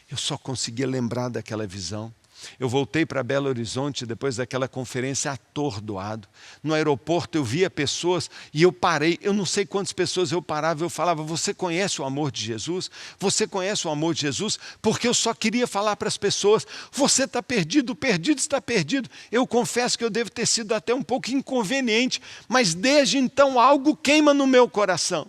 Eu só conseguia lembrar daquela visão. Eu voltei para Belo Horizonte depois daquela conferência atordoado. No aeroporto eu via pessoas e eu parei, eu não sei quantas pessoas eu parava, eu falava, você conhece o amor de Jesus? Você conhece o amor de Jesus? Porque eu só queria falar para as pessoas, você está perdido, o perdido está perdido. Eu confesso que eu devo ter sido até um pouco inconveniente, mas desde então algo queima no meu coração.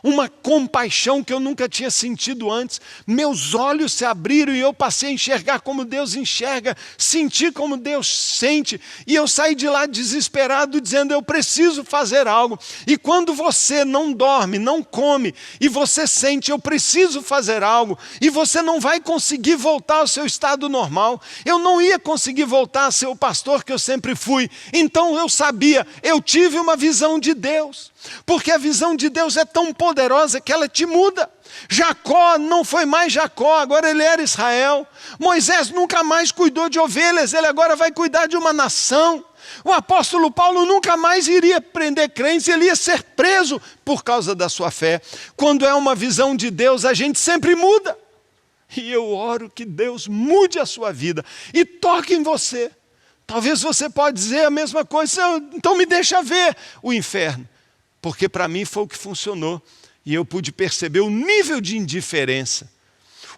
Uma compaixão que eu nunca tinha sentido antes. Meus olhos se abriram e eu passei a enxergar como Deus enxerga, sentir como Deus sente. E eu saí de lá desesperado, dizendo, eu preciso fazer algo. E quando você não dorme, não come, e você sente, eu preciso fazer algo, e você não vai conseguir voltar ao seu estado normal. Eu não ia conseguir voltar a ser o pastor que eu sempre fui. Então eu sabia, eu tive uma visão de Deus. Porque a visão de Deus é tão poderosa que ela te muda. Jacó não foi mais Jacó, agora ele era Israel. Moisés nunca mais cuidou de ovelhas, ele agora vai cuidar de uma nação. O apóstolo Paulo nunca mais iria prender crentes, ele ia ser preso por causa da sua fé. Quando é uma visão de Deus, a gente sempre muda. E eu oro que Deus mude a sua vida e toque em você. Talvez você pode dizer a mesma coisa, então me deixa ver o inferno. Porque para mim foi o que funcionou. E eu pude perceber o nível de indiferença.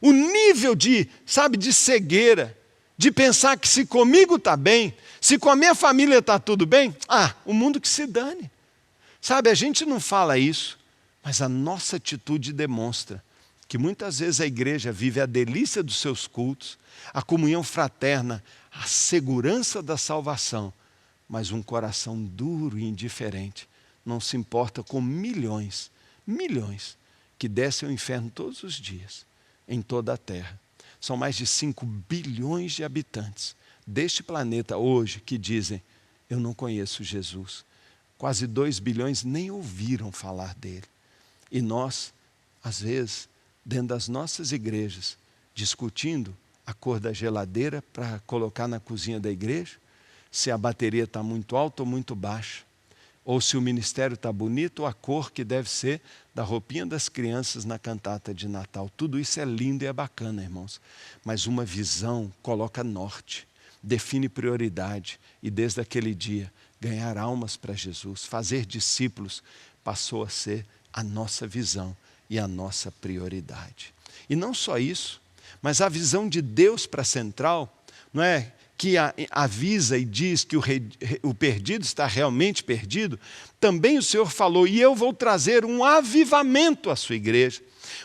O nível de, sabe, de cegueira. De pensar que se comigo está bem, se com a minha família está tudo bem, o mundo que se dane. Sabe, a gente não fala isso, mas a nossa atitude demonstra que muitas vezes a igreja vive a delícia dos seus cultos, a comunhão fraterna, a segurança da salvação, mas um coração duro e indiferente não se importa com milhões que descem ao inferno todos os dias, em toda a terra. São mais de 5 bilhões de habitantes deste planeta hoje que dizem, eu não conheço Jesus. Quase 2 bilhões nem ouviram falar dele. E nós, às vezes, dentro das nossas igrejas, discutindo a cor da geladeira para colocar na cozinha da igreja, se a bateria está muito alta ou muito baixa, ou se o ministério está bonito, ou a cor que deve ser da roupinha das crianças na cantata de Natal. Tudo isso é lindo e é bacana, irmãos. Mas uma visão coloca norte, define prioridade, e desde aquele dia, ganhar almas para Jesus, fazer discípulos, passou a ser a nossa visão e a nossa prioridade. E não só isso, mas a visão de Deus para a central, não é? Que avisa e diz que o perdido está realmente perdido, também o Senhor falou, e eu vou trazer um avivamento à sua igreja.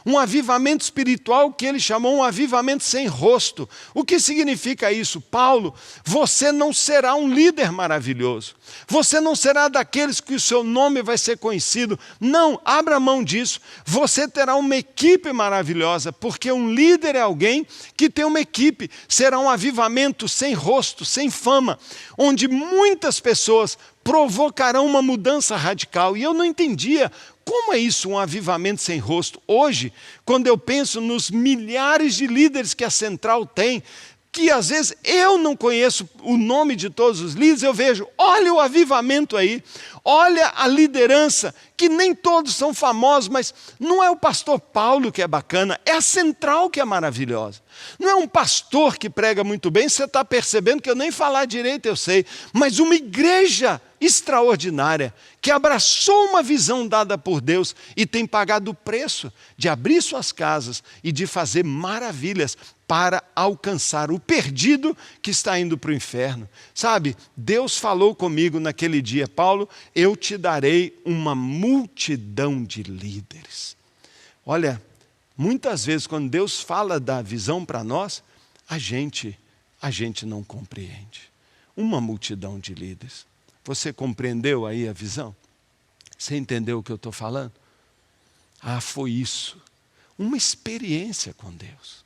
Um avivamento espiritual que ele chamou um avivamento sem rosto. O que significa isso? Paulo, você não será um líder maravilhoso. Você não será daqueles que o seu nome vai ser conhecido. Não, abra mão disso. Você terá uma equipe maravilhosa, porque um líder é alguém que tem uma equipe. Será um avivamento sem rosto, sem fama, onde muitas pessoas provocarão uma mudança radical. E eu não entendia como é isso, um avivamento sem rosto. Hoje, quando eu penso nos milhares de líderes que a Central tem, que às vezes eu não conheço o nome de todos os líderes, eu vejo, olha o avivamento aí, olha a liderança, que nem todos são famosos, mas não é o pastor Paulo que é bacana, é a Central que é maravilhosa. Não é um pastor que prega muito bem, você está percebendo que eu nem falar direito eu sei, mas uma igreja extraordinária, que abraçou uma visão dada por Deus e tem pagado o preço de abrir suas casas e de fazer maravilhas para alcançar o perdido que está indo para o inferno. Sabe, Deus falou comigo naquele dia, Paulo, eu te darei uma multidão de líderes. Olha, muitas vezes quando Deus fala da visão para nós, a gente não compreende. Uma multidão de líderes. Você compreendeu aí a visão? Você entendeu o que eu estou falando? Ah, foi isso. Uma experiência com Deus.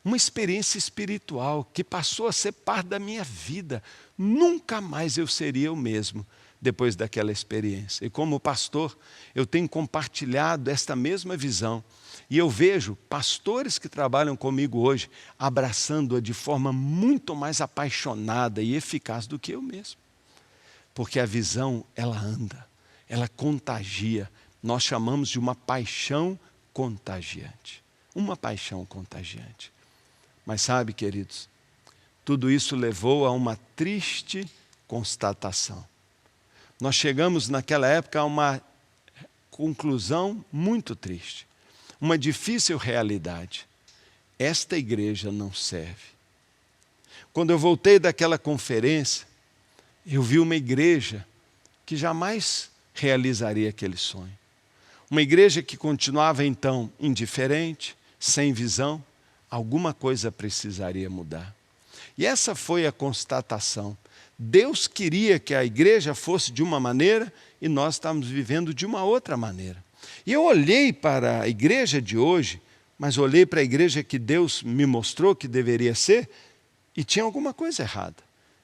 Uma experiência espiritual que passou a ser parte da minha vida. Nunca mais eu seria o mesmo depois daquela experiência. E como pastor, eu tenho compartilhado esta mesma visão. E eu vejo pastores que trabalham comigo hoje abraçando-a de forma muito mais apaixonada e eficaz do que eu mesmo. Porque a visão, ela anda, ela contagia. Nós chamamos de uma paixão contagiante. Uma paixão contagiante. Mas sabe, queridos, tudo isso levou a uma triste constatação. Nós chegamos naquela época a uma conclusão muito triste. Uma difícil realidade. Esta igreja não serve. Quando eu voltei daquela conferência, eu vi uma igreja que jamais realizaria aquele sonho. Uma igreja que continuava então indiferente, sem visão, alguma coisa precisaria mudar. E essa foi a constatação. Deus queria que a igreja fosse de uma maneira e nós estamos vivendo de uma outra maneira. E eu olhei para a igreja de hoje, mas olhei para a igreja que Deus me mostrou que deveria ser e tinha alguma coisa errada.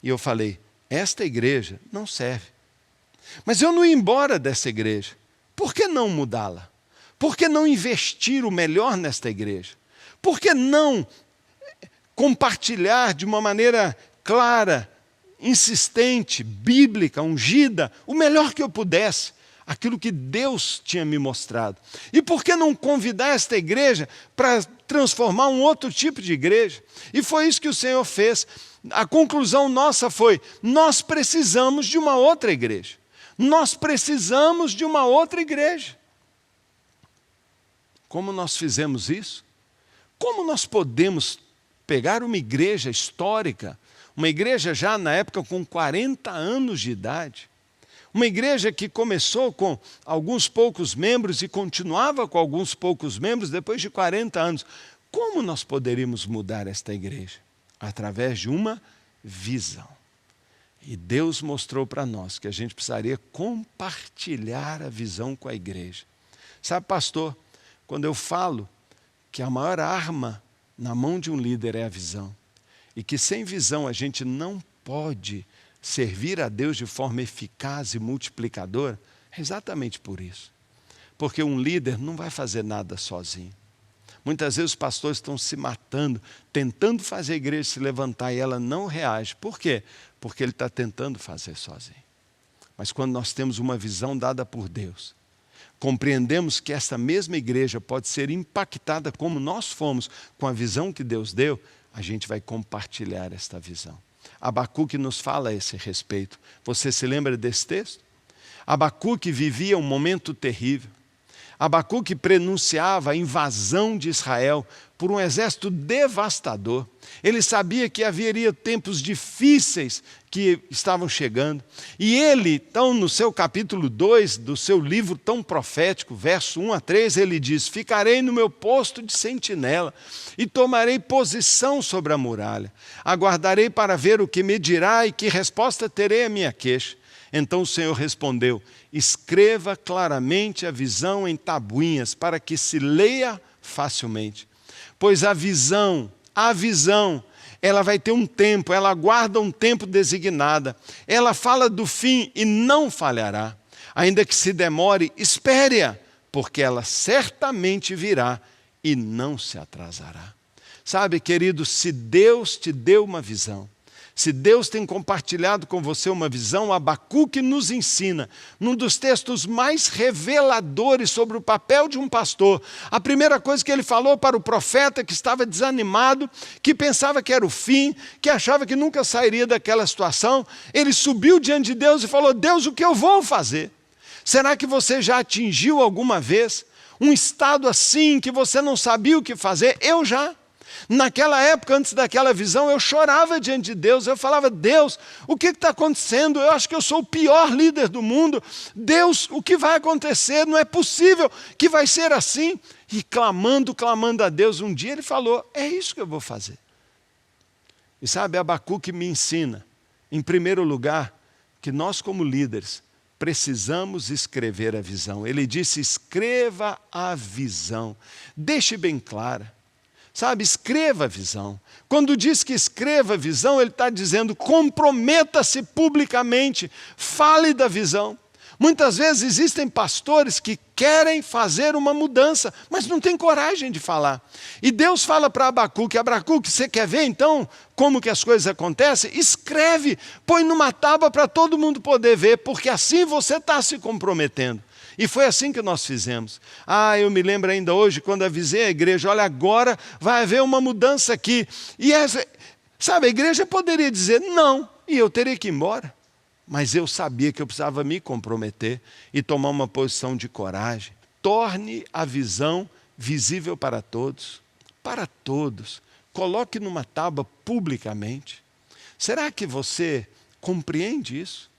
E eu falei, esta igreja não serve. Mas eu não ia embora dessa igreja. Por que não mudá-la? Por que não investir o melhor nesta igreja? Por que não compartilhar de uma maneira clara, insistente, bíblica, ungida, o melhor que eu pudesse, aquilo que Deus tinha me mostrado? E por que não convidar esta igreja para transformar um outro tipo de igreja? E foi isso que o Senhor fez. A conclusão nossa foi, nós precisamos de uma outra igreja. Nós precisamos de uma outra igreja. Como nós fizemos isso? Como nós podemos pegar uma igreja histórica, uma igreja já na época com 40 anos de idade, Uma igreja que começou com alguns poucos membros e continuava com alguns poucos membros depois de 40 anos. Como nós poderíamos mudar esta igreja? Através de uma visão. E Deus mostrou para nós que a gente precisaria compartilhar a visão com a igreja. Sabe, pastor, quando eu falo que a maior arma na mão de um líder é a visão, e que sem visão a gente não pode servir a Deus de forma eficaz e multiplicadora, é exatamente por isso. Porque um líder não vai fazer nada sozinho. Muitas vezes os pastores estão se matando, tentando fazer a igreja se levantar e ela não reage. Por quê? Porque ele está tentando fazer sozinho. Mas quando nós temos uma visão dada por Deus, compreendemos que essa mesma igreja pode ser impactada como nós fomos com a visão que Deus deu, a gente vai compartilhar esta visão. Abacuque nos fala a esse respeito. Você se lembra desse texto? Abacuque vivia um momento terrível. Abacuque prenunciava a invasão de Israel por um exército devastador. Ele sabia que haveria tempos difíceis que estavam chegando. E ele, então, no seu capítulo 2 do seu livro tão profético, verso 1 a 3, ele diz: ficarei no meu posto de sentinela e tomarei posição sobre a muralha. Aguardarei para ver o que me dirá e que resposta terei à minha queixa. Então o Senhor respondeu: escreva claramente a visão em tabuinhas, para que se leia facilmente. Pois a visão, ela vai ter um tempo, ela aguarda um tempo designado. Ela fala do fim e não falhará. Ainda que se demore, espere-a, porque ela certamente virá e não se atrasará. Sabe, querido, se Deus te deu uma visão, se Deus tem compartilhado com você uma visão, Abacuque nos ensina, num dos textos mais reveladores sobre o papel de um pastor. A primeira coisa que ele falou para o profeta que estava desanimado, que pensava que era o fim, que achava que nunca sairia daquela situação, ele subiu diante de Deus e falou: Deus, o que eu vou fazer? Será que você já atingiu alguma vez um estado assim que você não sabia o que fazer? Eu já. Naquela época, antes daquela visão, eu chorava diante de Deus. Eu falava: Deus, o que está acontecendo? Eu acho que eu sou o pior líder do mundo. Deus, o que vai acontecer? Não é possível que vai ser assim. E clamando a Deus, um dia ele falou: é isso que eu vou fazer. E sabe, Abacuque me ensina, em primeiro lugar, que nós como líderes precisamos escrever a visão. Ele disse: escreva a visão. Deixe bem clara. Sabe, escreva a visão. Quando diz que escreva a visão, ele está dizendo: comprometa-se publicamente, fale da visão. Muitas vezes existem pastores que querem fazer uma mudança, mas não têm coragem de falar. E Deus fala para Abacuque: Abacuque, você quer ver então como que as coisas acontecem? Escreve, põe numa tábua para todo mundo poder ver, porque assim você está se comprometendo. E foi assim que nós fizemos. Eu me lembro ainda hoje, quando avisei a igreja: olha, agora vai haver uma mudança aqui. E sabe, a igreja poderia dizer não, e eu teria que ir embora. Mas eu sabia que eu precisava me comprometer e tomar uma posição de coragem. Torne a visão visível para todos. Para todos. Coloque numa tábua publicamente. Será que você compreende isso?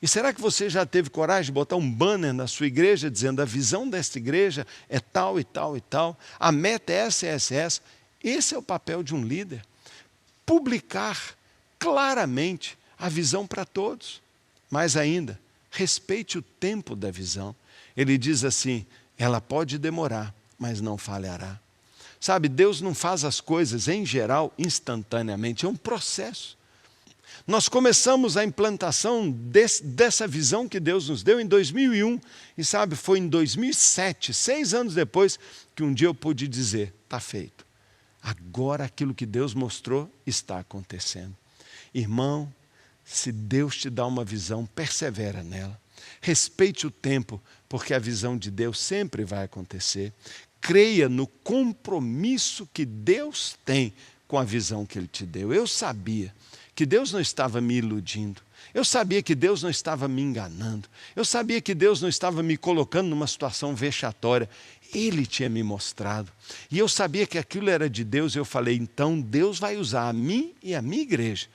E será que você já teve coragem de botar um banner na sua igreja dizendo: a visão desta igreja é tal e tal e tal, a meta é essa e essa e essa? Esse é o papel de um líder. Publicar claramente a visão para todos. Mais ainda, respeite o tempo da visão. Ele diz assim: ela pode demorar, mas não falhará. Sabe, Deus não faz as coisas em geral instantaneamente, é um processo. Nós começamos a implantação dessa visão que Deus nos deu em 2001. E sabe, foi em 2007, 6 anos depois, que um dia eu pude dizer: está feito. Agora aquilo que Deus mostrou está acontecendo. Irmão, se Deus te dá uma visão, persevera nela. Respeite o tempo, porque a visão de Deus sempre vai acontecer. Creia no compromisso que Deus tem com a visão que Ele te deu. Eu sabia que Deus não estava me iludindo. Eu sabia que Deus não estava me enganando. Eu sabia que Deus não estava me colocando numa situação vexatória. Ele tinha me mostrado. E eu sabia que aquilo era de Deus. E eu falei: então Deus vai usar a mim e a minha igreja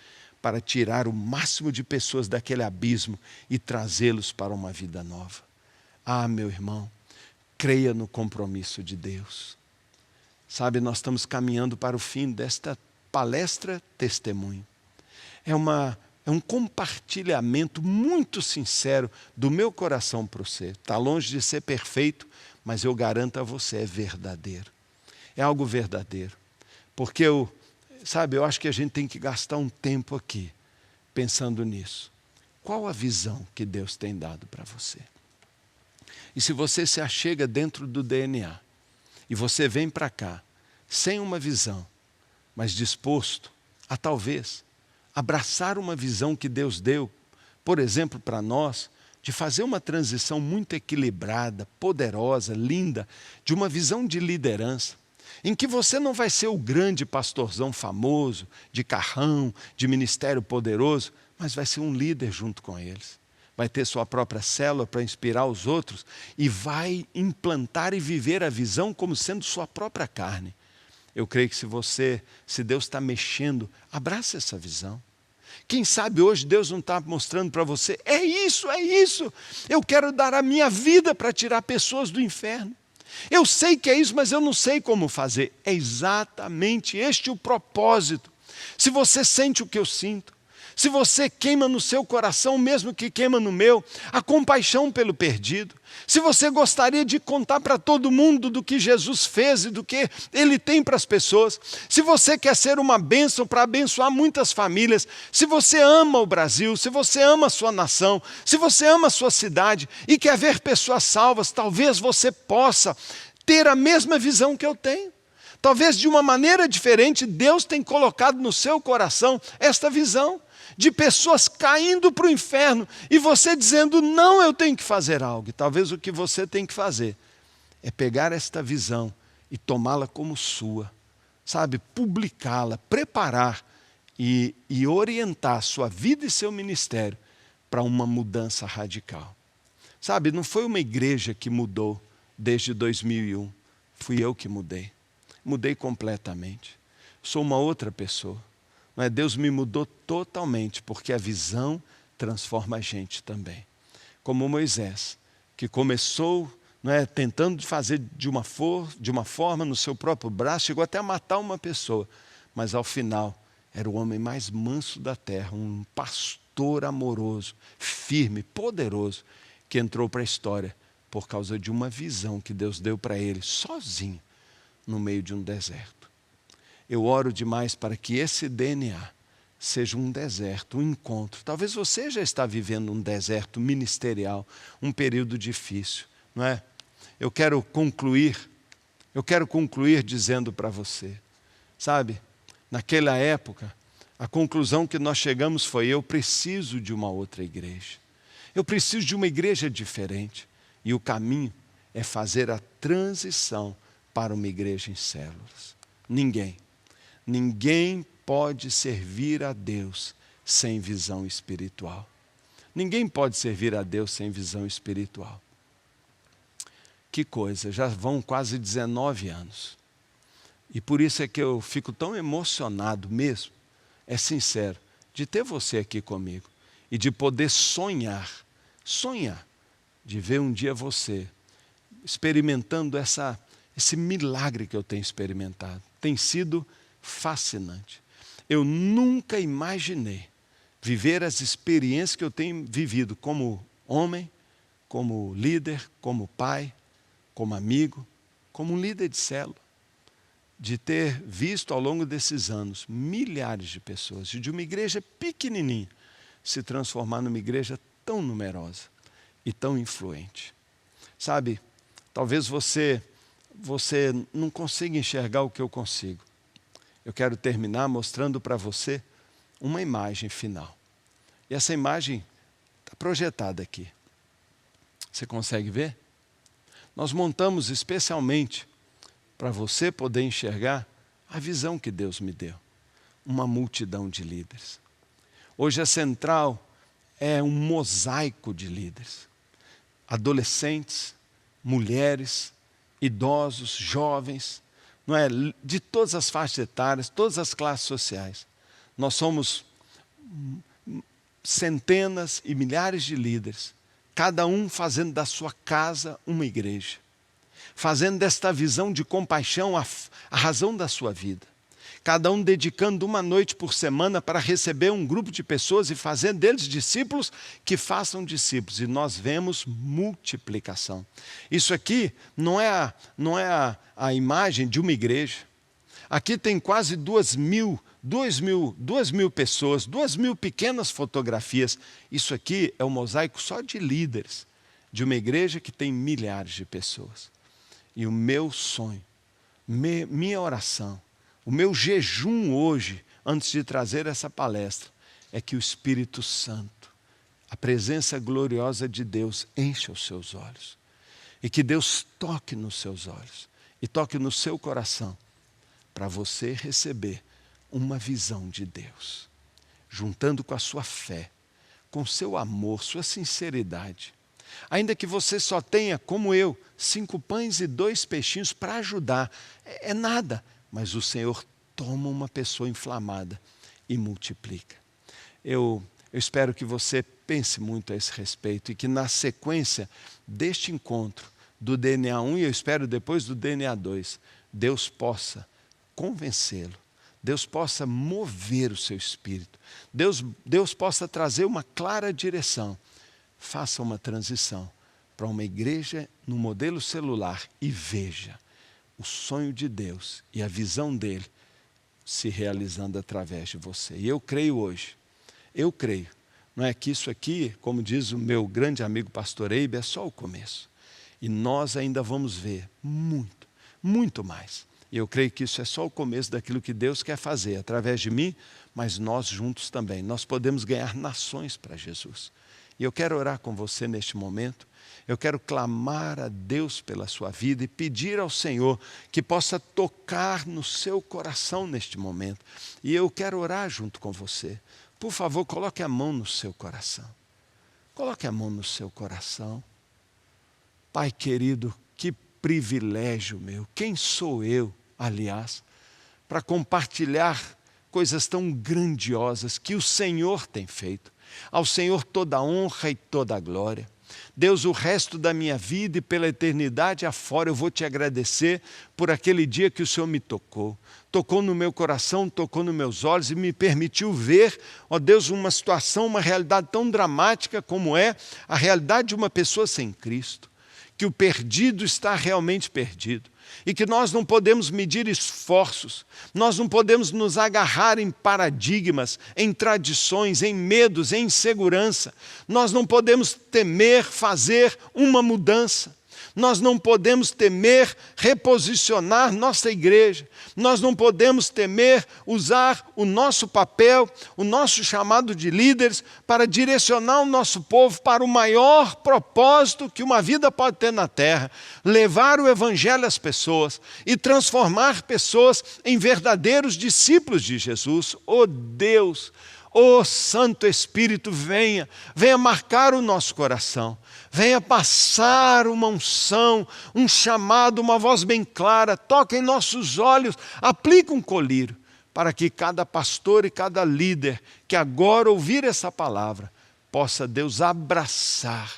para tirar o máximo de pessoas daquele abismo e trazê-los para uma vida nova. Ah, meu irmão, creia no compromisso de Deus. Sabe, nós estamos caminhando para o fim desta palestra testemunho. É um compartilhamento muito sincero do meu coração para você. Está longe de ser perfeito, mas eu garanto a você, é verdadeiro. É algo verdadeiro. Porque eu acho que a gente tem que gastar um tempo aqui pensando nisso. Qual a visão que Deus tem dado para você? E se você se achega dentro do DNA, e você vem para cá, sem uma visão, mas disposto a talvez abraçar uma visão que Deus deu, por exemplo, para nós, de fazer uma transição muito equilibrada, poderosa, linda, de uma visão de liderança, em que você não vai ser o grande pastorzão famoso, de carrão, de ministério poderoso, mas vai ser um líder junto com eles. Vai ter sua própria célula para inspirar os outros e vai implantar e viver a visão como sendo sua própria carne. Eu creio que se Deus está mexendo, abraça essa visão. Quem sabe hoje Deus não está mostrando para você, é isso, eu quero dar a minha vida para tirar pessoas do inferno. Eu sei que é isso, mas eu não sei como fazer. É exatamente este o propósito. Se você sente o que eu sinto, se você queima no seu coração, o mesmo que queima no meu, a compaixão pelo perdido, se você gostaria de contar para todo mundo do que Jesus fez e do que Ele tem para as pessoas, se você quer ser uma bênção para abençoar muitas famílias, se você ama o Brasil, se você ama a sua nação, se você ama a sua cidade e quer ver pessoas salvas, talvez você possa ter a mesma visão que eu tenho. Talvez de uma maneira diferente, Deus tem colocado no seu coração esta visão de pessoas caindo para o inferno e você dizendo, não, eu tenho que fazer algo. E talvez o que você tem que fazer é pegar esta visão e tomá-la como sua, sabe, publicá-la, preparar e orientar sua vida e seu ministério para uma mudança radical. Sabe, não foi uma igreja que mudou desde 2001, fui eu que mudei. Mudei completamente. Sou uma outra pessoa. Não é? Deus me mudou totalmente, porque a visão transforma a gente também. Como Moisés, que começou tentando fazer de uma forma no seu próprio braço, chegou até a matar uma pessoa, mas ao final era o homem mais manso da terra, um pastor amoroso, firme, poderoso, que entrou para a história por causa de uma visão que Deus deu para ele, sozinho, no meio de um deserto. Eu oro demais para que esse DNA seja um deserto, um encontro. Talvez você já está vivendo um deserto ministerial, um período difícil, não é? Eu quero concluir dizendo para você, sabe, naquela época, a conclusão que nós chegamos foi, eu preciso de uma outra igreja. Eu preciso de uma igreja diferente. E o caminho é fazer a transição para uma igreja em células. Ninguém pode servir a Deus sem visão espiritual. Ninguém pode servir a Deus sem visão espiritual. Que coisa, já vão quase 19 anos. E por isso é que eu fico tão emocionado mesmo, é sincero, de ter você aqui comigo e de poder sonhar, de ver um dia você experimentando esse milagre que eu tenho experimentado. Tem sido fascinante. Eu nunca imaginei viver as experiências que eu tenho vivido como homem, como líder, como pai, como amigo, como um líder de célula. De ter visto ao longo desses anos milhares de pessoas, de uma igreja pequenininha, se transformar numa igreja tão numerosa e tão influente. Sabe, talvez você não consiga enxergar o que eu consigo. Eu quero terminar mostrando para você uma imagem final. E essa imagem está projetada aqui. Você consegue ver? Nós montamos especialmente para você poder enxergar a visão que Deus me deu. Uma multidão de líderes. Hoje a central é um mosaico de líderes. Adolescentes, mulheres, idosos, jovens, de todas as faixas etárias, todas as classes sociais. Nós somos centenas e milhares de líderes, cada um fazendo da sua casa uma igreja, fazendo desta visão de compaixão a razão da sua vida. Cada um dedicando uma noite por semana para receber um grupo de pessoas e fazer deles discípulos que façam discípulos. E nós vemos multiplicação. Isso aqui não é a imagem de uma igreja. Aqui tem quase 2.000 pessoas, 2.000 pequenas fotografias. Isso aqui é um mosaico só de líderes, de uma igreja que tem milhares de pessoas. E o meu sonho, minha oração, o meu jejum hoje, antes de trazer essa palestra, é que o Espírito Santo, a presença gloriosa de Deus, encha os seus olhos. E que Deus toque nos seus olhos e toque no seu coração, para você receber uma visão de Deus, juntando com a sua fé, com seu amor, sua sinceridade. Ainda que você só tenha, como eu, 5 pães e 2 peixinhos para ajudar, é nada. Mas o Senhor toma uma pessoa inflamada e multiplica. Eu espero que você pense muito a esse respeito e que na sequência deste encontro do DNA 1 e eu espero depois do DNA 2, Deus possa convencê-lo, Deus possa mover o seu espírito, Deus possa trazer uma clara direção. Faça uma transição para uma igreja no modelo celular e veja o sonho de Deus e a visão dele se realizando através de você. E eu creio hoje, não é que isso aqui, como diz o meu grande amigo pastor Eibe, é só o começo. E nós ainda vamos ver muito, muito mais. E eu creio que isso é só o começo daquilo que Deus quer fazer através de mim, mas nós juntos também. Nós podemos ganhar nações para Jesus. E eu quero orar com você neste momento. Eu quero clamar a Deus pela sua vida e pedir ao Senhor que possa tocar no seu coração neste momento. E eu quero orar junto com você. Por favor, coloque a mão no seu coração. Coloque a mão no seu coração. Pai querido, que privilégio meu. Quem sou eu, aliás, para compartilhar coisas tão grandiosas que o Senhor tem feito. Ao Senhor toda a honra e toda a glória. Deus, o resto da minha vida e pela eternidade afora eu vou te agradecer por aquele dia que o Senhor me tocou. Tocou no meu coração, tocou nos meus olhos e me permitiu ver, ó Deus, uma situação, uma realidade tão dramática como é a realidade de uma pessoa sem Cristo. Que o perdido está realmente perdido. E que nós não podemos medir esforços, nós não podemos nos agarrar em paradigmas, em tradições, em medos, em insegurança. Nós não podemos temer fazer uma mudança. Nós não podemos temer reposicionar nossa igreja. Nós não podemos temer usar o nosso papel, o nosso chamado de líderes, para direcionar o nosso povo para o maior propósito que uma vida pode ter na terra. Levar o evangelho às pessoas e transformar pessoas em verdadeiros discípulos de Jesus. Oh Deus, oh Santo Espírito, venha marcar o nosso coração. Venha passar uma unção, um chamado, uma voz bem clara, toca em nossos olhos, aplica um colírio, para que cada pastor e cada líder que agora ouvir essa palavra, possa Deus abraçar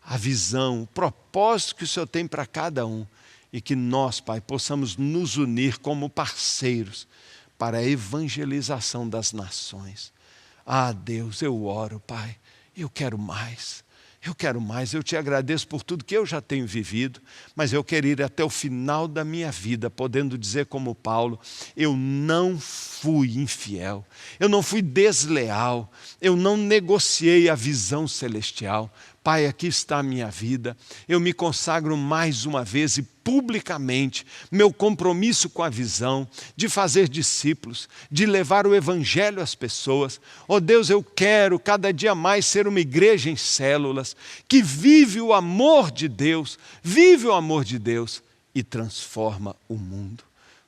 a visão, o propósito que o Senhor tem para cada um, e que nós, Pai, possamos nos unir como parceiros para a evangelização das nações. Ah, Deus, eu oro, Pai, eu quero mais. Eu te agradeço por tudo que eu já tenho vivido, mas eu quero ir até o final da minha vida, podendo dizer como Paulo, eu não fui infiel, eu não fui desleal, eu não negociei a visão celestial. Pai, aqui está a minha vida, eu me consagro mais uma vez e publicamente, meu compromisso com a visão, de fazer discípulos, de levar o evangelho às pessoas. Oh Deus, eu quero cada dia mais ser uma igreja em células, que vive o amor de Deus e transforma o mundo.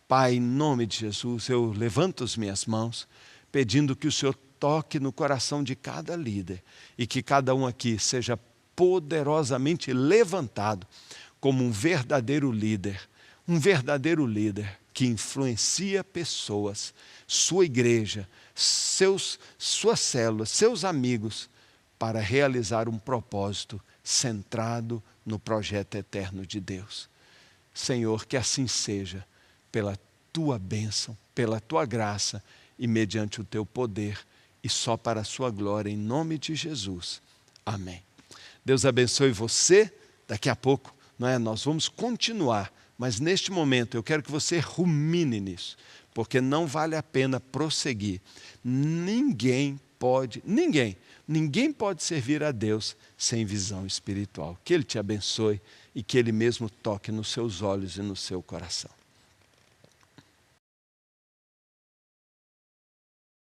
Pai, em nome de Jesus, eu levanto as minhas mãos, pedindo que o Senhor toque no coração de cada líder e que cada um aqui seja poderosamente levantado como um verdadeiro líder que influencia pessoas, sua igreja, suas células, seus amigos, para realizar um propósito centrado no projeto eterno de Deus. Senhor, que assim seja, pela tua bênção, pela tua graça e mediante o teu poder, e só para a sua glória, em nome de Jesus. Amém. Deus abençoe você. Daqui a pouco, nós vamos continuar, mas neste momento eu quero que você rumine nisso, porque não vale a pena prosseguir. Ninguém pode servir a Deus sem visão espiritual. Que Ele te abençoe e que Ele mesmo toque nos seus olhos e no seu coração.